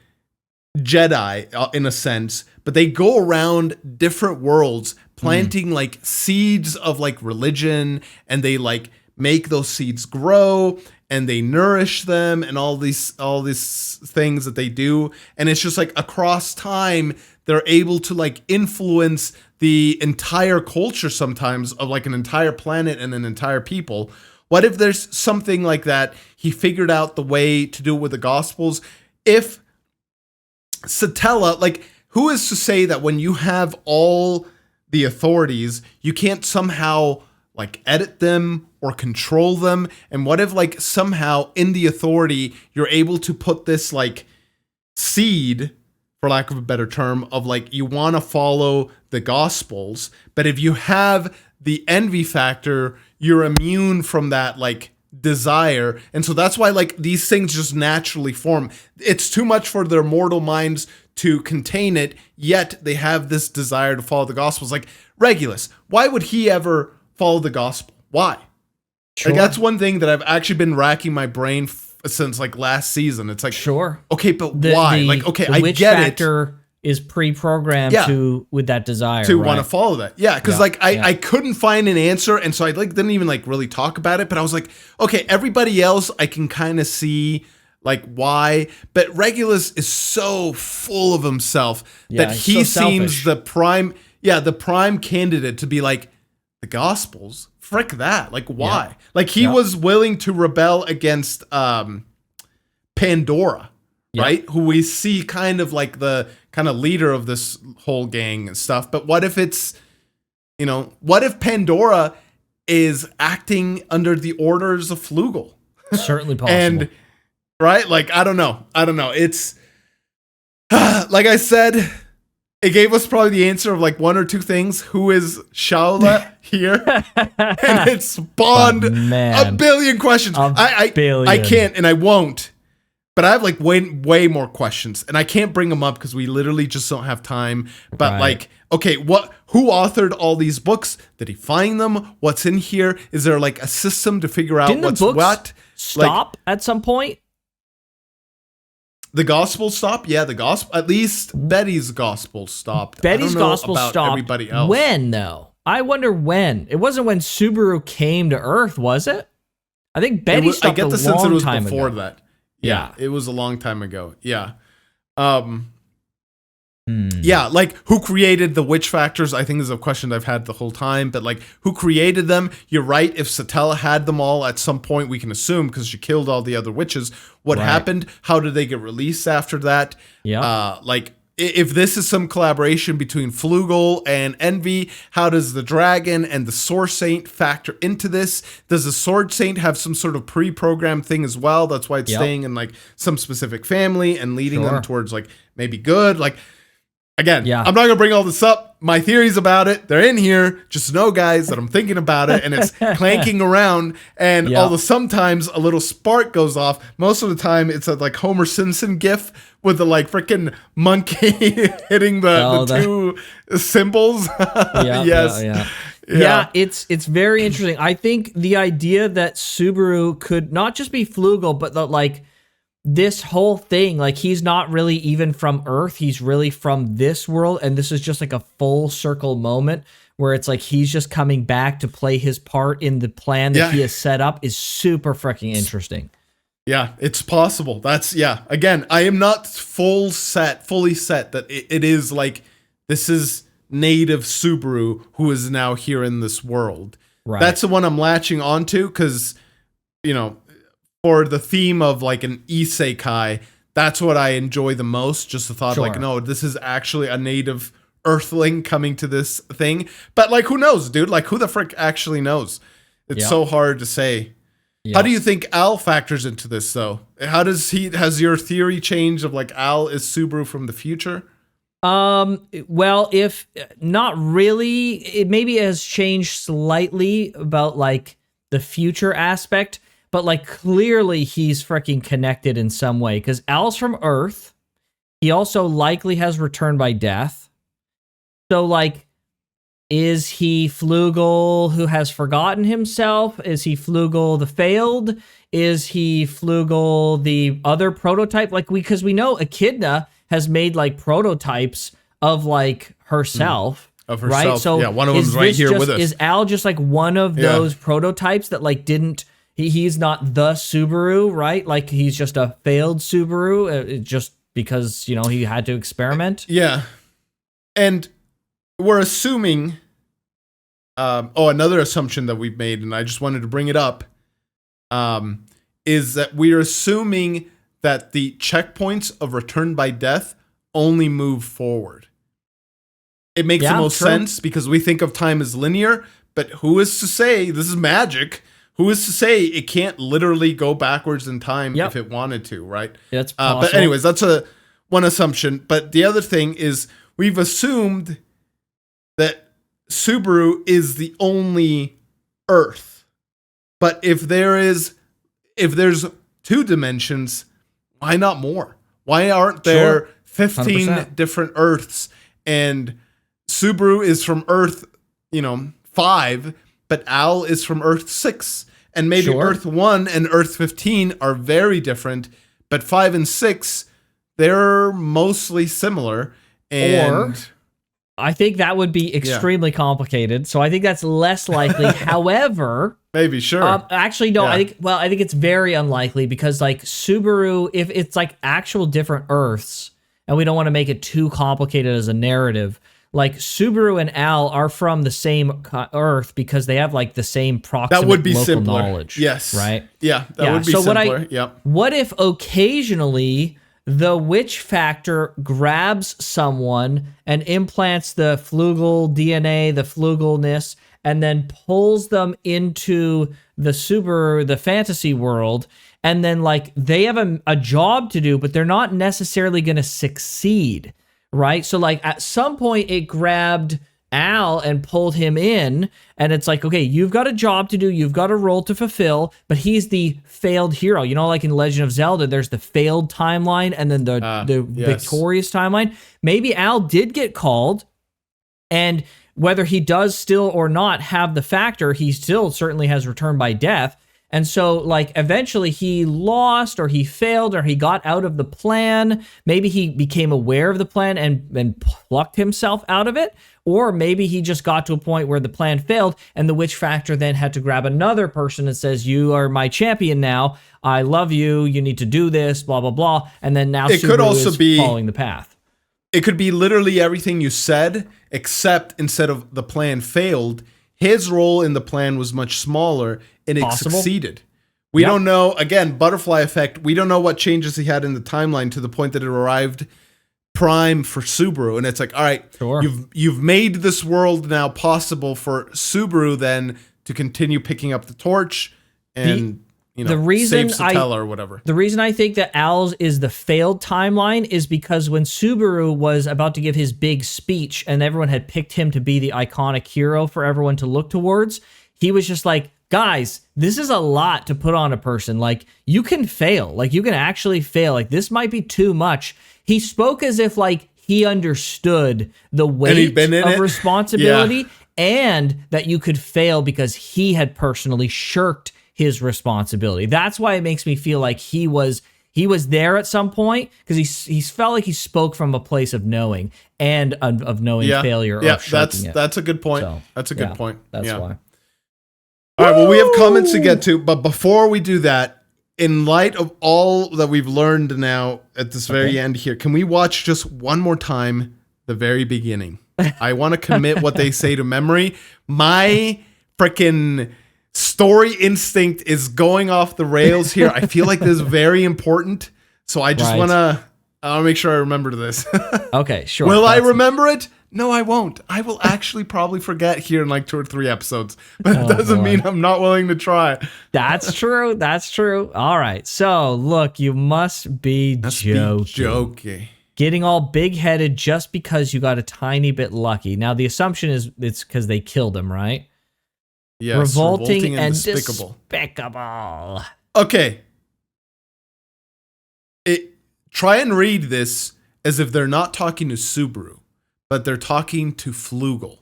Jedi in a sense, but they go around different worlds planting like seeds of like religion, and they like make those seeds grow and they nourish them and all these things that they do. And it's just like across time, they're able to like influence the entire culture sometimes of like an entire planet and an entire people. What if there's something like that? He figured out the way to do it with the Gospels. If Satella, like, who is to say that when you have all the authorities, you can't somehow like edit them or control them? And what if like somehow in the authority, you're able to put this like seed, for lack of a better term, of like, you want to follow the Gospels, but if you have the envy factor, you're immune from that like desire. And so that's why like these things just naturally form. It's too much for their mortal minds to contain it, yet they have this desire to follow the Gospels. Like Regulus, why would he ever follow the Gospel? Why? Sure. Like that's one thing that I've actually been racking my brain since like last season. It's like, okay, but why? I witch get factor is pre-programmed with that desire to want to follow that. Yeah, because I couldn't find an answer, and so I like didn't even like really talk about it. But I was like, okay, everybody else I can kind of see Like why? But Regulus is so full of himself that he so seems selfish. the prime candidate to be like, the Gospels? Frick that. Like why? Yeah. Like he was willing to rebel against Pandora, right? Who we see kind of like the kind of leader of this whole gang and stuff. But what if it's, what if Pandora is acting under the orders of Flugel? Certainly possible. And right? Like, I don't know. It's like I said, it gave us probably the answer of like one or two things. Who is Shaola here? And it spawned a billion questions. I can't and I won't. But I have like way more questions, and I can't bring them up because we literally just don't have time. But like, okay, who authored all these books? Did he find them? What's in here? Is there like a system to figure out what's what? Stop at some point? The gospel stopped? Yeah, the gospel. At least Betty's gospel stopped. Betty's gospel about stopped. Everybody else. When though? I wonder when. It wasn't when Subaru came to Earth, was it? I think Betty stopped a long time ago. I get the sense it was before that. Yeah, it was a long time ago. Yeah. Yeah, like who created the witch factors? I think is a question I've had the whole time. But like, who created them? You're right. If Satella had them all at some point, we can assume because she killed all the other witches. What happened? How did they get released after that? Yeah. Like, if this is some collaboration between Flugel and Envy, how does the dragon and the Sword Saint factor into this? Does the Sword Saint have some sort of pre-programmed thing as well? That's why it's staying in like some specific family and leading them towards like maybe good. Like, again, I'm not gonna bring all this up. My theories about it, they're in here. Just know, guys, that I'm thinking about it, and it's clanking around. And although sometimes a little spark goes off, most of the time it's a like Homer Simpson gif with the like freaking monkey hitting the two symbols. Yeah, it's very interesting. I think the idea that Subaru could not just be Flugel, but that like this whole thing, like he's not really even from Earth, he's really from this world, and this is just like a full circle moment where it's like he's just coming back to play his part in the plan that he has set up is super freaking interesting. Yeah, it's possible. That's again, I am not fully set that it is like this is native Subaru who is now here in this world. Right. That's the one I'm latching onto because for the theme of like an isekai, that's what I enjoy the most. Just the thought like, no, this is actually a native Earthling coming to this thing. But like, who knows, dude? Like, who the frick actually knows? It's so hard to say. Yeah. How do you think Al factors into this, though? Has your theory changed of like Al is Subaru from the future? Well, if not really, it maybe has changed slightly about like the future aspect. But, like, clearly he's freaking connected in some way. Because Al's from Earth. He also likely has returned by death. So, like, is he Flugel who has forgotten himself? Is he Flugel the failed? Is he Flugel the other prototype? Like, because we know Echidna has made, like, prototypes of, like, herself. Of herself. Right? So yeah, one of them's right here with us. Is Al just, like, one of those prototypes that, like, didn't... He's not the Subaru, right? Like, he's just a failed Subaru, just because, he had to experiment. Yeah. And we're assuming... another assumption that we've made, and I just wanted to bring it up, is that we're assuming that the checkpoints of return by death only move forward. It makes the most sense because we think of time as linear, but who is to say, this is magic... Who is to say it can't literally go backwards in time if it wanted to, right? That's possible. But anyways, that's one assumption. But the other thing is we've assumed that Subaru is the only Earth. But if there's two dimensions, why not more? Why aren't there 15 100%. Different Earths? And Subaru is from Earth, 5, but Al is from Earth 6. And maybe Earth 1 and Earth 15 are very different, but 5 and 6, they're mostly similar. And I think that would be extremely complicated. So I think that's less likely. However, Maybe, sure. Actually, no. Yeah. I think it's very unlikely because like Subaru, if it's like actual different Earths, and we don't want to make it too complicated as a narrative. Like Subaru and Al are from the same Earth because they have like the same proximate That would be local simpler. knowledge. Yes. Right. Yeah, that would be so simpler. Yep. What if occasionally the witch factor grabs someone and implants the flugel DNA, the flugelness, and then pulls them into the Subaru, the fantasy world, and then like they have a job to do, but they're not necessarily going to succeed, right? So like at some point it grabbed Al and pulled him in, and it's like, okay, you've got a job to do, you've got a role to fulfill, but he's the failed hero. You know, like in Legend of Zelda, there's the failed timeline and then the yes. victorious timeline. Maybe Al did get called, and whether he does still or not have the factor, he still certainly has returned by death. And so, like, eventually he lost or he failed or he got out of the plan. Maybe he became aware of the plan and plucked himself out of it. Or maybe he just got to a point where the plan failed and the witch factor then had to grab another person and says, you are my champion now. I love you. You need to do this, blah, blah, blah. And then now it Subaru could also is be following the path. It could be literally everything you said, except instead of the plan failed, his role in the plan was much smaller and it succeeded. We don't know, again, butterfly effect. We don't know what changes he had in the timeline to the point that it arrived prime for Subaru. And it's like, all right, sure. you've made this world now possible for Subaru then to continue picking up the torch and the reason save Satella or whatever. The reason I think that Al's is the failed timeline is because when Subaru was about to give his big speech and everyone had picked him to be the iconic hero for everyone to look towards, he was just like, guys, this is a lot to put on a person. Like, you can fail. Like, you can actually fail. Like, this might be too much. He spoke as if, like, he understood the weight of responsibility and that you could fail because he had personally shirked his responsibility. That's why it makes me feel like he was there at some point because he felt like he spoke from a place of knowing and of knowing failure. Yeah, that's a good point. So, that's a good point. That's why. All right, well, we have comments to get to, but before we do that, in light of all that we've learned now at this very end here, can we watch just one more time the very beginning? I want to commit what they say to memory. My freaking story instinct is going off the rails here. I feel like this is very important, so I just want to make sure I remember this. Okay, sure. Will I remember it? No, I won't. I will actually probably forget here in like 2 or 3 episodes, but it doesn't mean I'm not willing to try. That's true. That's true. All right. So, look, you must be joking. Getting all big-headed just because you got a tiny bit lucky. Now, the assumption is it's because they killed him, right? Yes, revolting and despicable. Okay. Try and read this as if they're not talking to Subaru, but they're talking to Flugel.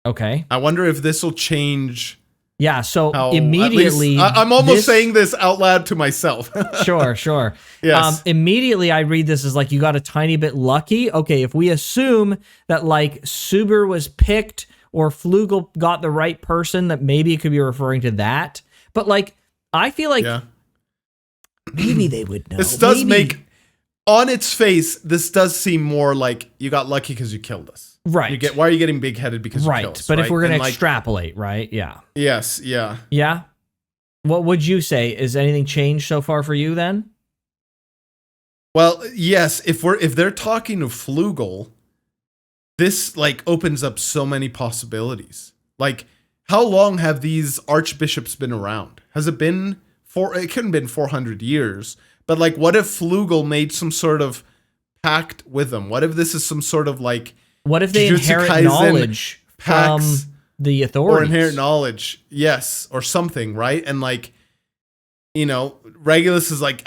Okay. I wonder if this will change. Yeah, so immediately... I'm almost saying this out loud to myself. Sure. Yes. Immediately I read this as like, you got a tiny bit lucky. Okay, if we assume that like Subaru was picked or Flugel got the right person, that maybe it could be referring to that. But like, I feel like maybe they would know. This does make... On its face, this does seem more like you got lucky because you killed us. Right. Why are you getting big-headed because you killed us? But if we're going to extrapolate, right? Yeah. Yes, yeah. Yeah? What would you say? Is anything changed so far for you then? Well, yes. If they're talking to Flugel, this like opens up so many possibilities. Like, how long have these archbishops been around? Has it been it couldn't have been 400 years. But like, what if Flugel made some sort of pact with them? What if this is some sort of like... What if they inherit knowledge from the authorities? Or inherit knowledge, yes, or something, right? And like, you know, Regulus is like,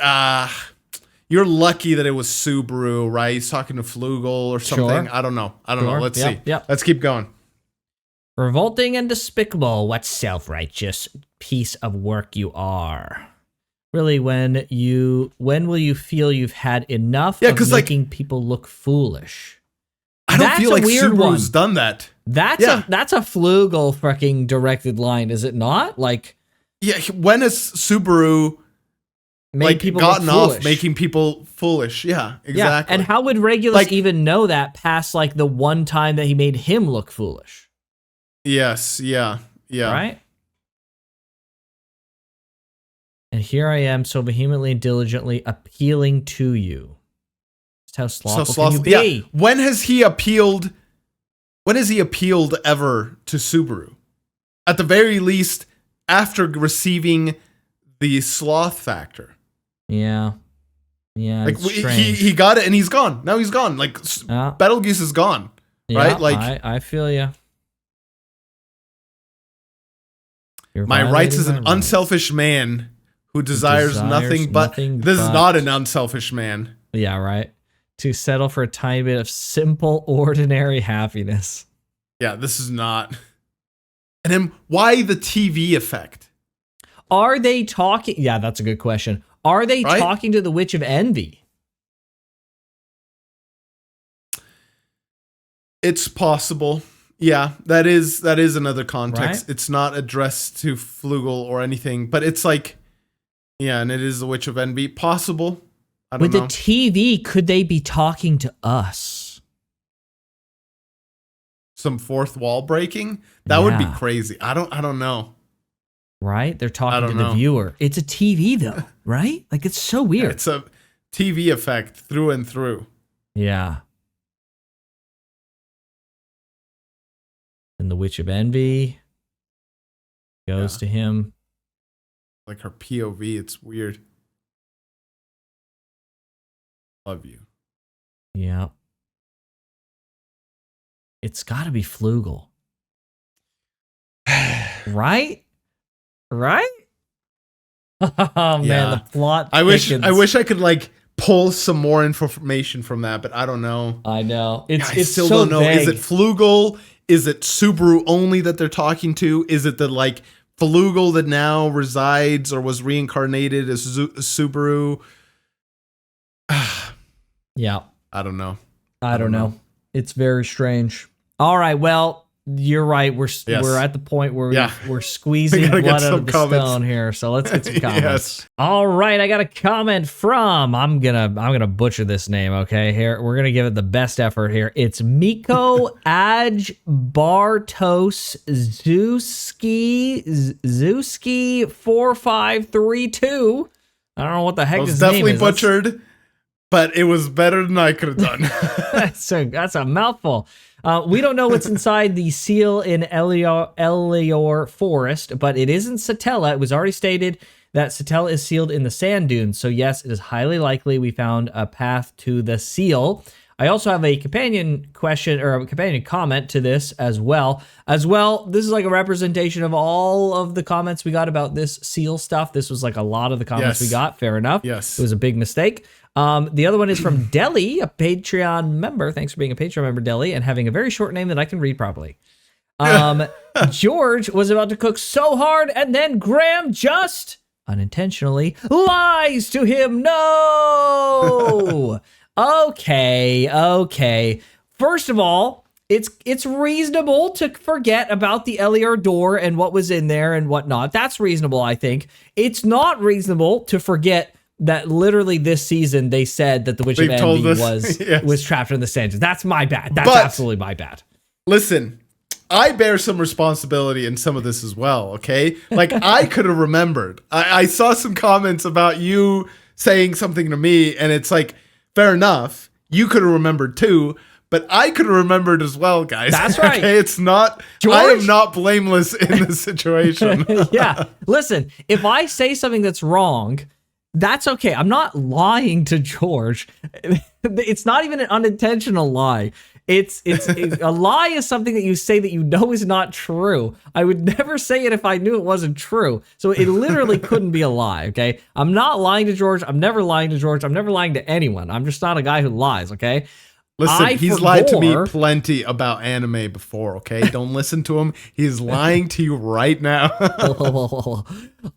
you're lucky that it was Subaru, right? He's talking to Flugel or something. Sure. I don't know. Let's see. Yep. Let's keep going. Revolting and despicable. What self-righteous piece of work you are. Really, when will you feel you've had enough of making people look foolish? I don't That's feel a like weird Subaru's one. done that. That's a Flugel fucking directed line, is it not? Like, yeah, when has Subaru made people gotten look off foolish. making people foolish? Yeah, exactly. Yeah, and how would Regulus Like- even know that past like the one time that he made him look foolish? Yes, yeah. Right? And here I am so vehemently and diligently appealing to you. Just how slothful can you be? Yeah. When has he appealed ever to Subaru? At the very least, after receiving the sloth factor. Yeah. Yeah, Like it's strange. he got it and he's gone. Now he's gone. Like Betelgeuse is gone. Yeah, right? Like I feel you. My rights as an unselfish man who desires nothing but this is not an unselfish man. Yeah, right. To settle for a tiny bit of simple, ordinary happiness. Yeah, this is not. And then why the TV effect? Are they talking? Yeah, that's a good question. Are they talking to the Witch of Envy? It's possible. Yeah, that is another context. Right? It's not addressed to Flugel or anything, but it's like, yeah, and it is the Witch of Envy. Possible. I don't know. With the TV, could they be talking to us? Some fourth wall breaking? That would be crazy. I don't know. Right? They're talking to the viewer. It's a TV though, right? Like it's so weird. It's a TV effect through and through. Yeah. And the Witch of Envy goes to him. Like her POV, it's weird. Love you. Yeah. It's got to be Flugel. Right? Right? Oh man, the plot. I wish I could like pull some more information from that, but I don't know. I know. I still don't know. Vague. Is it Flugel? Is it Subaru only that they're talking to? Is it the like Flugel that now resides or was reincarnated as Subaru? Yeah. I don't know. I don't know. It's very strange. All right. Well, you're right. We're at the point where we're squeezing blood out of the stone here. So let's get some comments. Yes. All right. I got a comment from, I'm gonna butcher this name. Okay. Here, we're gonna give it the best effort here. It's Miko Aj Bartos Zuski 4532. I don't know what the heck his name is. Definitely butchered. But it was better than I could have done. That's a mouthful. We don't know what's inside the seal in Elior Forest, but it isn't Satella. It was already stated that Satella is sealed in the sand dunes. So yes, it is highly likely we found a path to the seal. I also have a companion question or a companion comment to this as well. This is like a representation of all of the comments we got about this seal stuff. This was like a lot of the comments we got. Fair enough. Yes. It was a big mistake. The other one is from Deli, a Patreon member. Thanks for being a Patreon member, Deli, and having a very short name that I can read properly. George was about to cook so hard, and then Graham just unintentionally lies to him. No! Okay. First of all, it's reasonable to forget about the Elior door and what was in there and whatnot. That's reasonable, I think. It's not reasonable to forget that literally this season they said that the Witch of Envy was trapped in the sand. That's my bad. That's absolutely my bad. Listen, I bear some responsibility in some of this as well, okay? Like, I could have remembered. I saw some comments about you saying something to me, and it's like, fair enough. You could have remembered too, but I could have remembered as well, guys. That's right. Okay, it's not, George? I am not blameless in this situation. Yeah. Listen, if I say something that's wrong, that's okay. I'm not lying to George. It's not even an unintentional lie. It's a lie is something that you say that you know is not true. I would never say it if I knew it wasn't true. So it literally couldn't be a lie, okay? I'm not lying to George. I'm never lying to George. I'm never lying to anyone. I'm just not a guy who lies, okay? Listen, I he's lied to me forgore- plenty about anime before, okay? Don't listen to him. He's lying to you right now.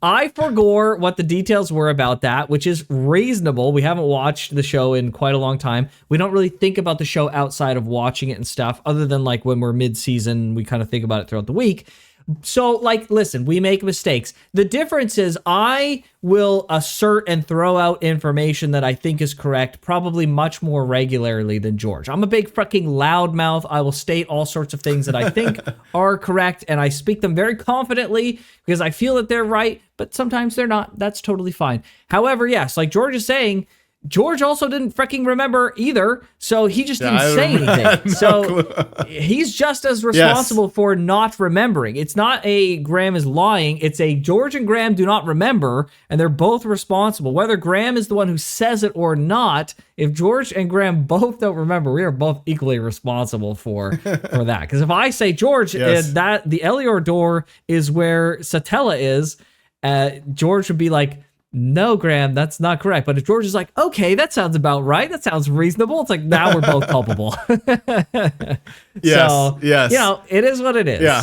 I forgore what the details were about that, which is reasonable. We haven't watched the show in quite a long time. We don't really think about the show outside of watching it and stuff, other than like when we're mid-season, we kind of think about it throughout the week. So, like, listen, we make mistakes. The difference is I will assert and throw out information that I think is correct probably much more regularly than George. I'm a big fucking loudmouth. I will state all sorts of things that I think are correct, and I speak them very confidently because I feel that they're right, but sometimes they're not. That's totally fine. However, yes, like George is saying, George also didn't freaking remember either, so he just didn't say anything. So he's just as responsible for not remembering. It's not a Graham is lying. It's a George and Graham do not remember, and they're both responsible. Whether Graham is the one who says it or not, if George and Graham both don't remember, we are both equally responsible for that. Because if I say, George, that the Elior door is where Satella is, George would be like, no, Graham, that's not correct. But if George is like, okay, that sounds about right. That sounds reasonable. It's like, now we're both culpable. Yes, so, yes. You know, it is what it is. Yeah.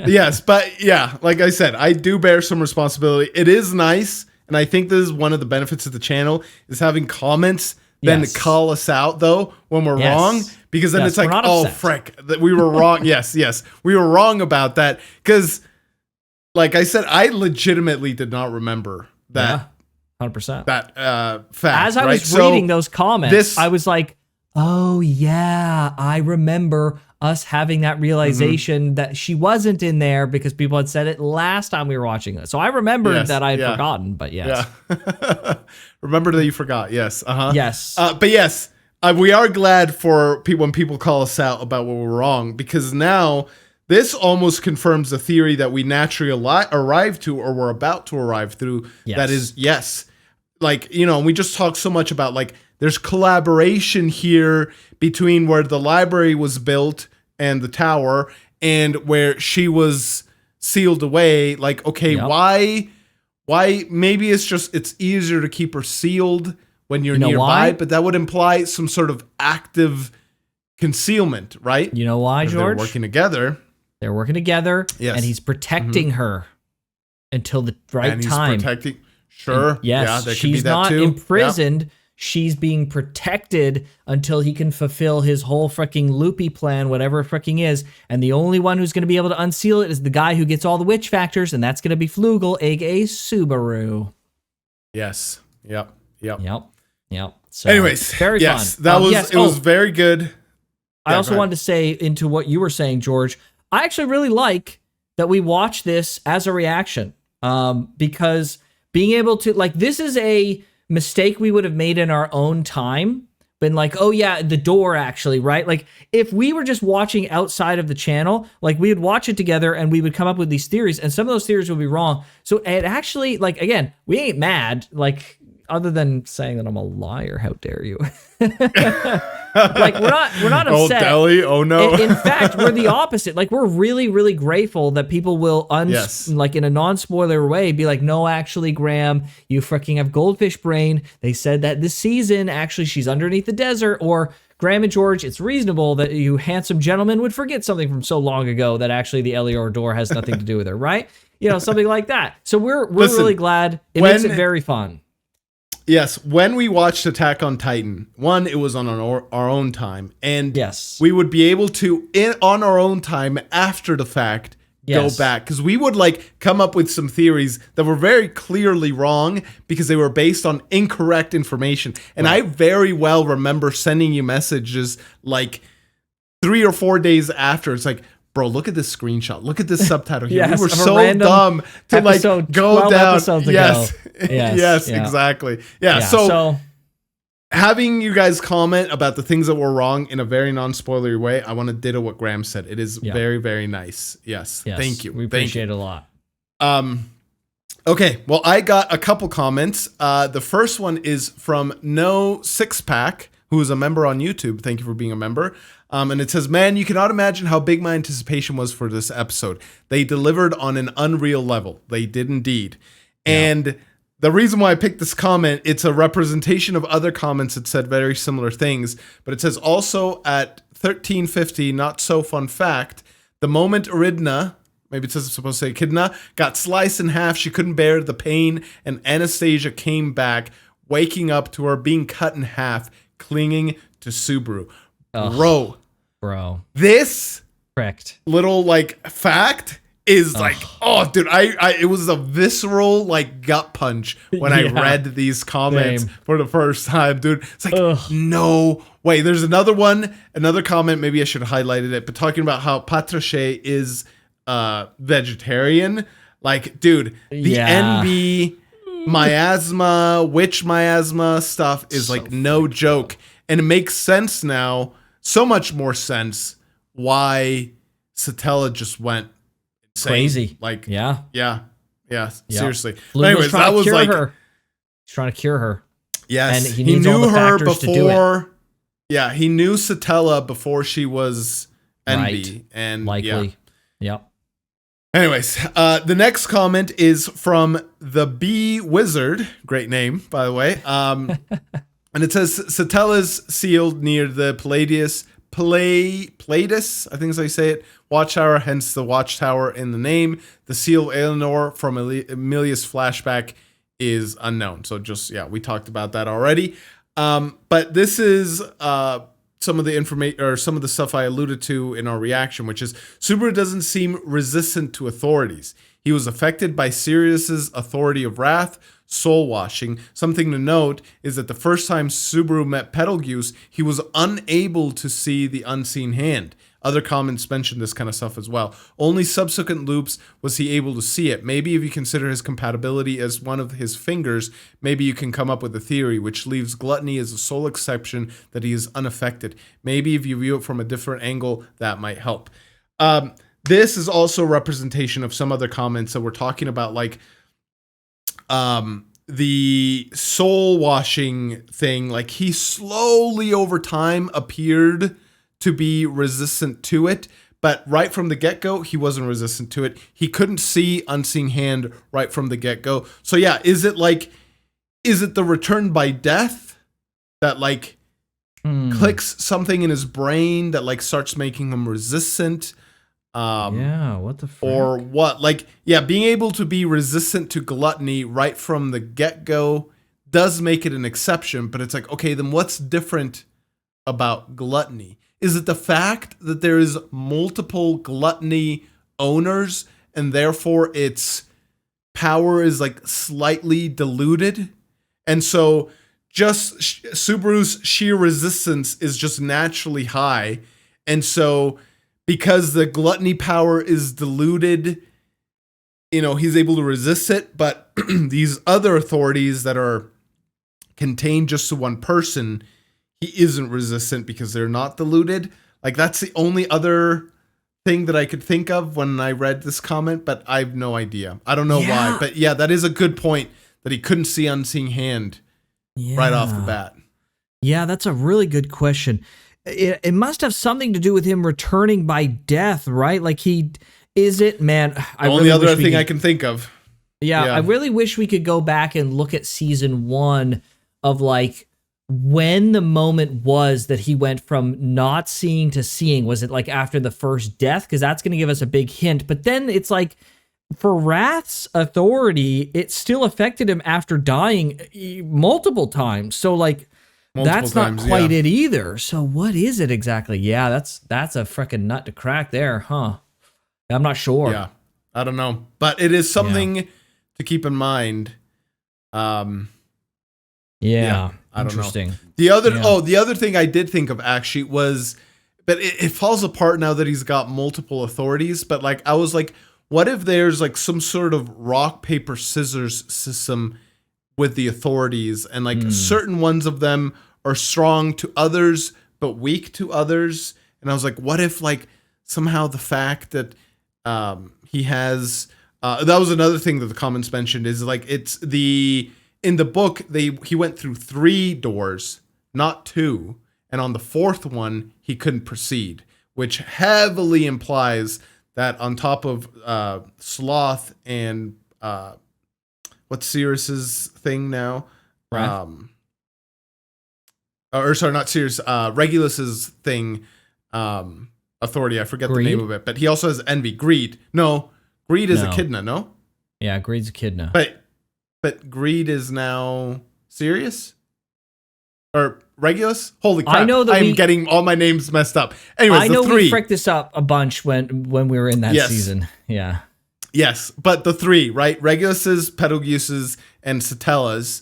Yes, but yeah, like I said, I do bear some responsibility. It is nice, and I think this is one of the benefits of the channel, is having comments then to call us out, though, when we're wrong. Because then it's like, oh, frick, that we were wrong. Yes, we were wrong about that. Because... like I said, I legitimately did not remember that. 100%. That fact. As I was reading those comments, I was like, oh, yeah, I remember us having that realization that she wasn't in there because people had said it last time we were watching it. So I remembered that I had forgotten, but yes. Yeah. Remember that you forgot. Yes. Yes. But yes, we are glad for people when people call us out about what we're wrong, because now... this almost confirms the theory that we naturally arrive to, or we're about to arrive through. Yes. That is, like, you know, we just talked so much about, like, there's collaboration here between where the library was built and the tower and where she was sealed away. Like, okay, why maybe it's easier to keep her sealed when you're nearby, but that would imply some sort of active concealment, right? You know why, George? They're working together. They're working together, and he's protecting her until the right time. Protecting, sure. And yes, that she's could be that not too. imprisoned. Yep. She's being protected until he can fulfill his whole freaking loopy plan, whatever it freaking is. And the only one who's going to be able to unseal it is the guy who gets all the witch factors, and that's going to be Flugel, aka Subaru. Yes. Yep. So, anyways, very fun. That was it was very good. I also wanted to say into what you were saying, George. I actually really like that we watch this as a reaction, because being able to, like, this is a mistake we would have made in our own time. Been like, oh yeah, the door actually, right? Like, if we were just watching outside of the channel, like, we would watch it together and we would come up with these theories, and some of those theories would be wrong. So it actually, like, again, we ain't mad, like, other than saying that I'm a liar. How dare you? Like, we're not upset. Oh, Deli. Oh no. In fact, we're the opposite. Like, we're really, really grateful that people will like, in a non-spoiler way, be like, no, actually, Graham, you freaking have goldfish brain. They said that this season, actually, she's underneath the desert. Or Graham and George, it's reasonable that you handsome gentlemen would forget something from so long ago that actually the Elior door has nothing to do with her, right? You know, something like that. So we're really glad. It makes it very fun. Yes, when we watched Attack on Titan, one, it was on our own time, and we would be able to, on our own time after the fact, go back, because we would, like, come up with some theories that were very clearly wrong because they were based on incorrect information. And I very well remember sending you messages like 3 or 4 days after. It's like, bro, look at this screenshot. Look at this subtitle here. We were so dumb to, like, go down. Yes, exactly. Yeah, so having you guys comment about the things that were wrong in a very non-spoilery way, I want to ditto what Graham said. It is very, very nice. Yes. Thank you. We appreciate it a lot. Okay, well, I got a couple comments. The first one is from No Six Pack, who is a member on YouTube. Thank you for being a member. And it says, man, you cannot imagine how big my anticipation was for this episode. They delivered on an unreal level. They did indeed. And the reason why I picked this comment, it's a representation of other comments that said very similar things, but it says also at 1350, not so fun fact, the moment Eridna, maybe it says it's supposed to say Echidna, got sliced in half, she couldn't bear the pain, and Anastasia came back, waking up to her being cut in half, clinging to Subaru. Ugh, bro. This correct little like fact is like, oh dude, I it was a visceral like gut punch when I read these comments for the first time, dude. It's like, no way. There's another comment, maybe I should have highlighted it, but talking about how Patrache is vegetarian. Like, dude, the NB miasma, witch miasma stuff is so like no joke. And it makes sense now, so much more sense why Satella just went insane. Crazy. Like, yeah, seriously. But anyways, that was like he's trying to cure her. Yes, and he knew her before. Yeah, he knew Satella before she was NB, right. And likely. Yep. Anyways, the next comment is from the Bee Wizard. Great name, by the way. And it says Satella's sealed near the Palladius, I think is how you say it, watchtower, hence the watchtower in the name. The seal of Eleanor from Emilia's flashback is unknown. So just, we talked about that already. But this is some of the information or some of the stuff I alluded to in our reaction, which is Subaru doesn't seem resistant to authorities. He was affected by Sirius's authority of wrath, soul washing. Something to note is that the first time Subaru met Betelgeuse, he was unable to see the unseen hand. Other comments mentioned this kind of stuff as well. Only subsequent loops was he able to see it. Maybe if you consider his compatibility as one of his fingers, maybe you can come up with a theory which leaves gluttony as a sole exception that he is unaffected. Maybe if you view it from a different angle, that might help. This is also a representation of some other comments that we're talking about, like the soul washing thing. Like, he slowly over time appeared to be resistant to it, but right from the get-go, he wasn't resistant to it. He couldn't see unseen hand right from the get-go. So yeah, is it the return by death that like clicks something in his brain that like starts making him resistant? What the frick? Or what? Like, yeah, being able to be resistant to gluttony right from the get-go does make it an exception, but it's like, okay, then what's different about gluttony? Is it the fact that there is multiple gluttony owners and therefore its power is like slightly diluted? And so just Subaru's sheer resistance is just naturally high. And so because the gluttony power is diluted, he's able to resist it. But these other authorities that are contained just to one person, he isn't resistant because they're not diluted. Like, that's the only other thing that I could think of when I read this comment, but I have no idea. I don't know why. But yeah, that is a good point that he couldn't see unseen hand right off the bat. Yeah, that's a really good question. It must have something to do with him returning by death, right? Like, the only other thing I can think of. Yeah, I really wish we could go back and look at season 1 of like when the moment was that he went from not seeing to seeing. Was it like after the first death? Because that's going to give us a big hint. But then it's like, for Wrath's authority, it still affected him after dying multiple times. So like, that's not quite it either. So what is it exactly? Yeah, that's a freaking nut to crack there, huh? I'm not sure. Yeah, I don't know, but it is something to keep in mind. I don't know. The other thing I did think of actually was, but it falls apart now that he's got multiple authorities. But like, I was like, what if there's like some sort of rock, paper, scissors system with the authorities, and like certain ones of them are strong to others but weak to others? And I was like, what if like somehow the fact that he has that was another thing that the comments mentioned, is like, it's in the book he went through 3 doors, not 2, and on the 4th one he couldn't proceed, which heavily implies that on top of Sloth and what's Sirius's thing now? Right. Or sorry, not Sirius. Regulus's thing. Authority. I forget Greed? the name of it, but he also has envy. Greed. No, Greed is No. Echidna. No, Yeah, Greed's Echidna. but Greed is now Sirius or Regulus. Holy crap! I know that I'm getting all my names messed up. Anyways, I know the three. we fricked this up a bunch when we were in that Yes. season. Yeah. Yes, but the three, right? Regulus's, Betelgeuse's, and Satella's.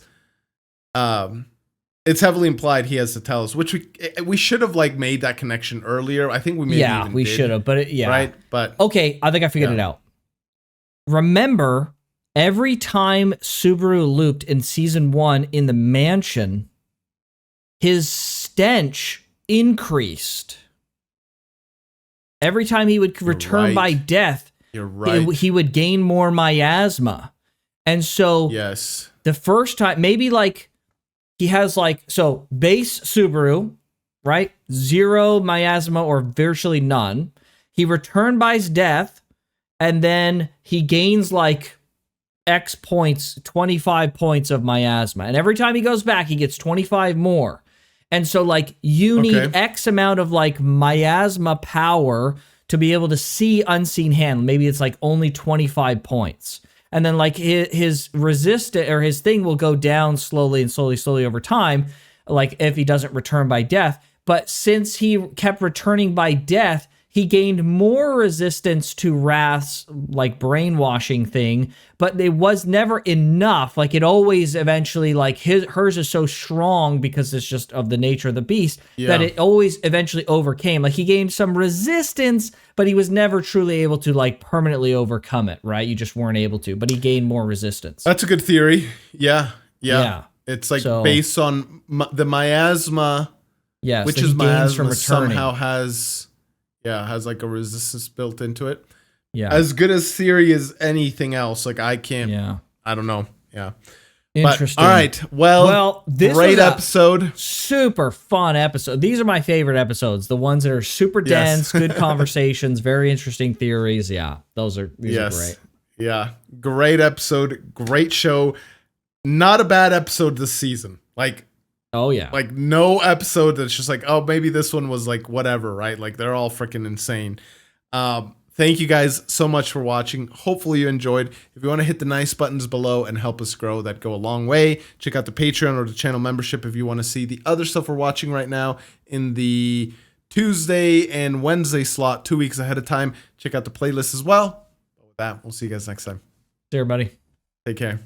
It's heavily implied he has Satella's, which we should have like made that connection earlier. I think we maybe even we did, should have, but yeah. right? But Okay, I think I figured it out. Remember, every time Subaru looped in season 1 in the mansion, his stench increased. Every time he would return by death, you're right. he would gain more miasma. And so Yes. the first time, maybe like he has like, so base Subaru, right? 0 miasma or virtually none. He returned by his death, and then he gains like X points, 25 points of miasma. And every time he goes back, he gets 25 more. And so like you need X amount of like miasma power to be able to see Unseen Hand. Maybe it's like only 25 points. And then like his resistance or his thing will go down slowly over time, like if he doesn't return by death. But since he kept returning by death, he gained more resistance to Wrath's like brainwashing thing, but it was never enough. Like it always eventually like hers is so strong because it's just of the nature of the beast that it always eventually overcame. Like he gained some resistance, but he was never truly able to like permanently overcome it, right? You just weren't able to, but he gained more resistance. That's a good theory. Yeah. It's like based on the miasma, which is miasma from returning. somehow has like a resistance built into it. Yeah. As good as theory as anything else. Like I can't. Yeah. I don't know. Yeah. Interesting. But, all right. Well, this great was episode. Super fun episode. These are my favorite episodes. The ones that are super dense, good conversations, very interesting theories. Yeah. These are great. Yeah. Great episode. Great show. Not a bad episode this season. Like, oh yeah. Like no episode that's just like, oh, maybe this one was like whatever, right? Like they're all freaking insane. Thank you guys so much for watching. Hopefully you enjoyed. If you want to hit the nice buttons below and help us grow, that'd go a long way. Check out the Patreon or the channel membership if you want to see the other stuff we're watching right now in the Tuesday and Wednesday slot 2 weeks ahead of time. Check out the playlist as well. But with that, we'll see you guys next time. See you, everybody. Take care.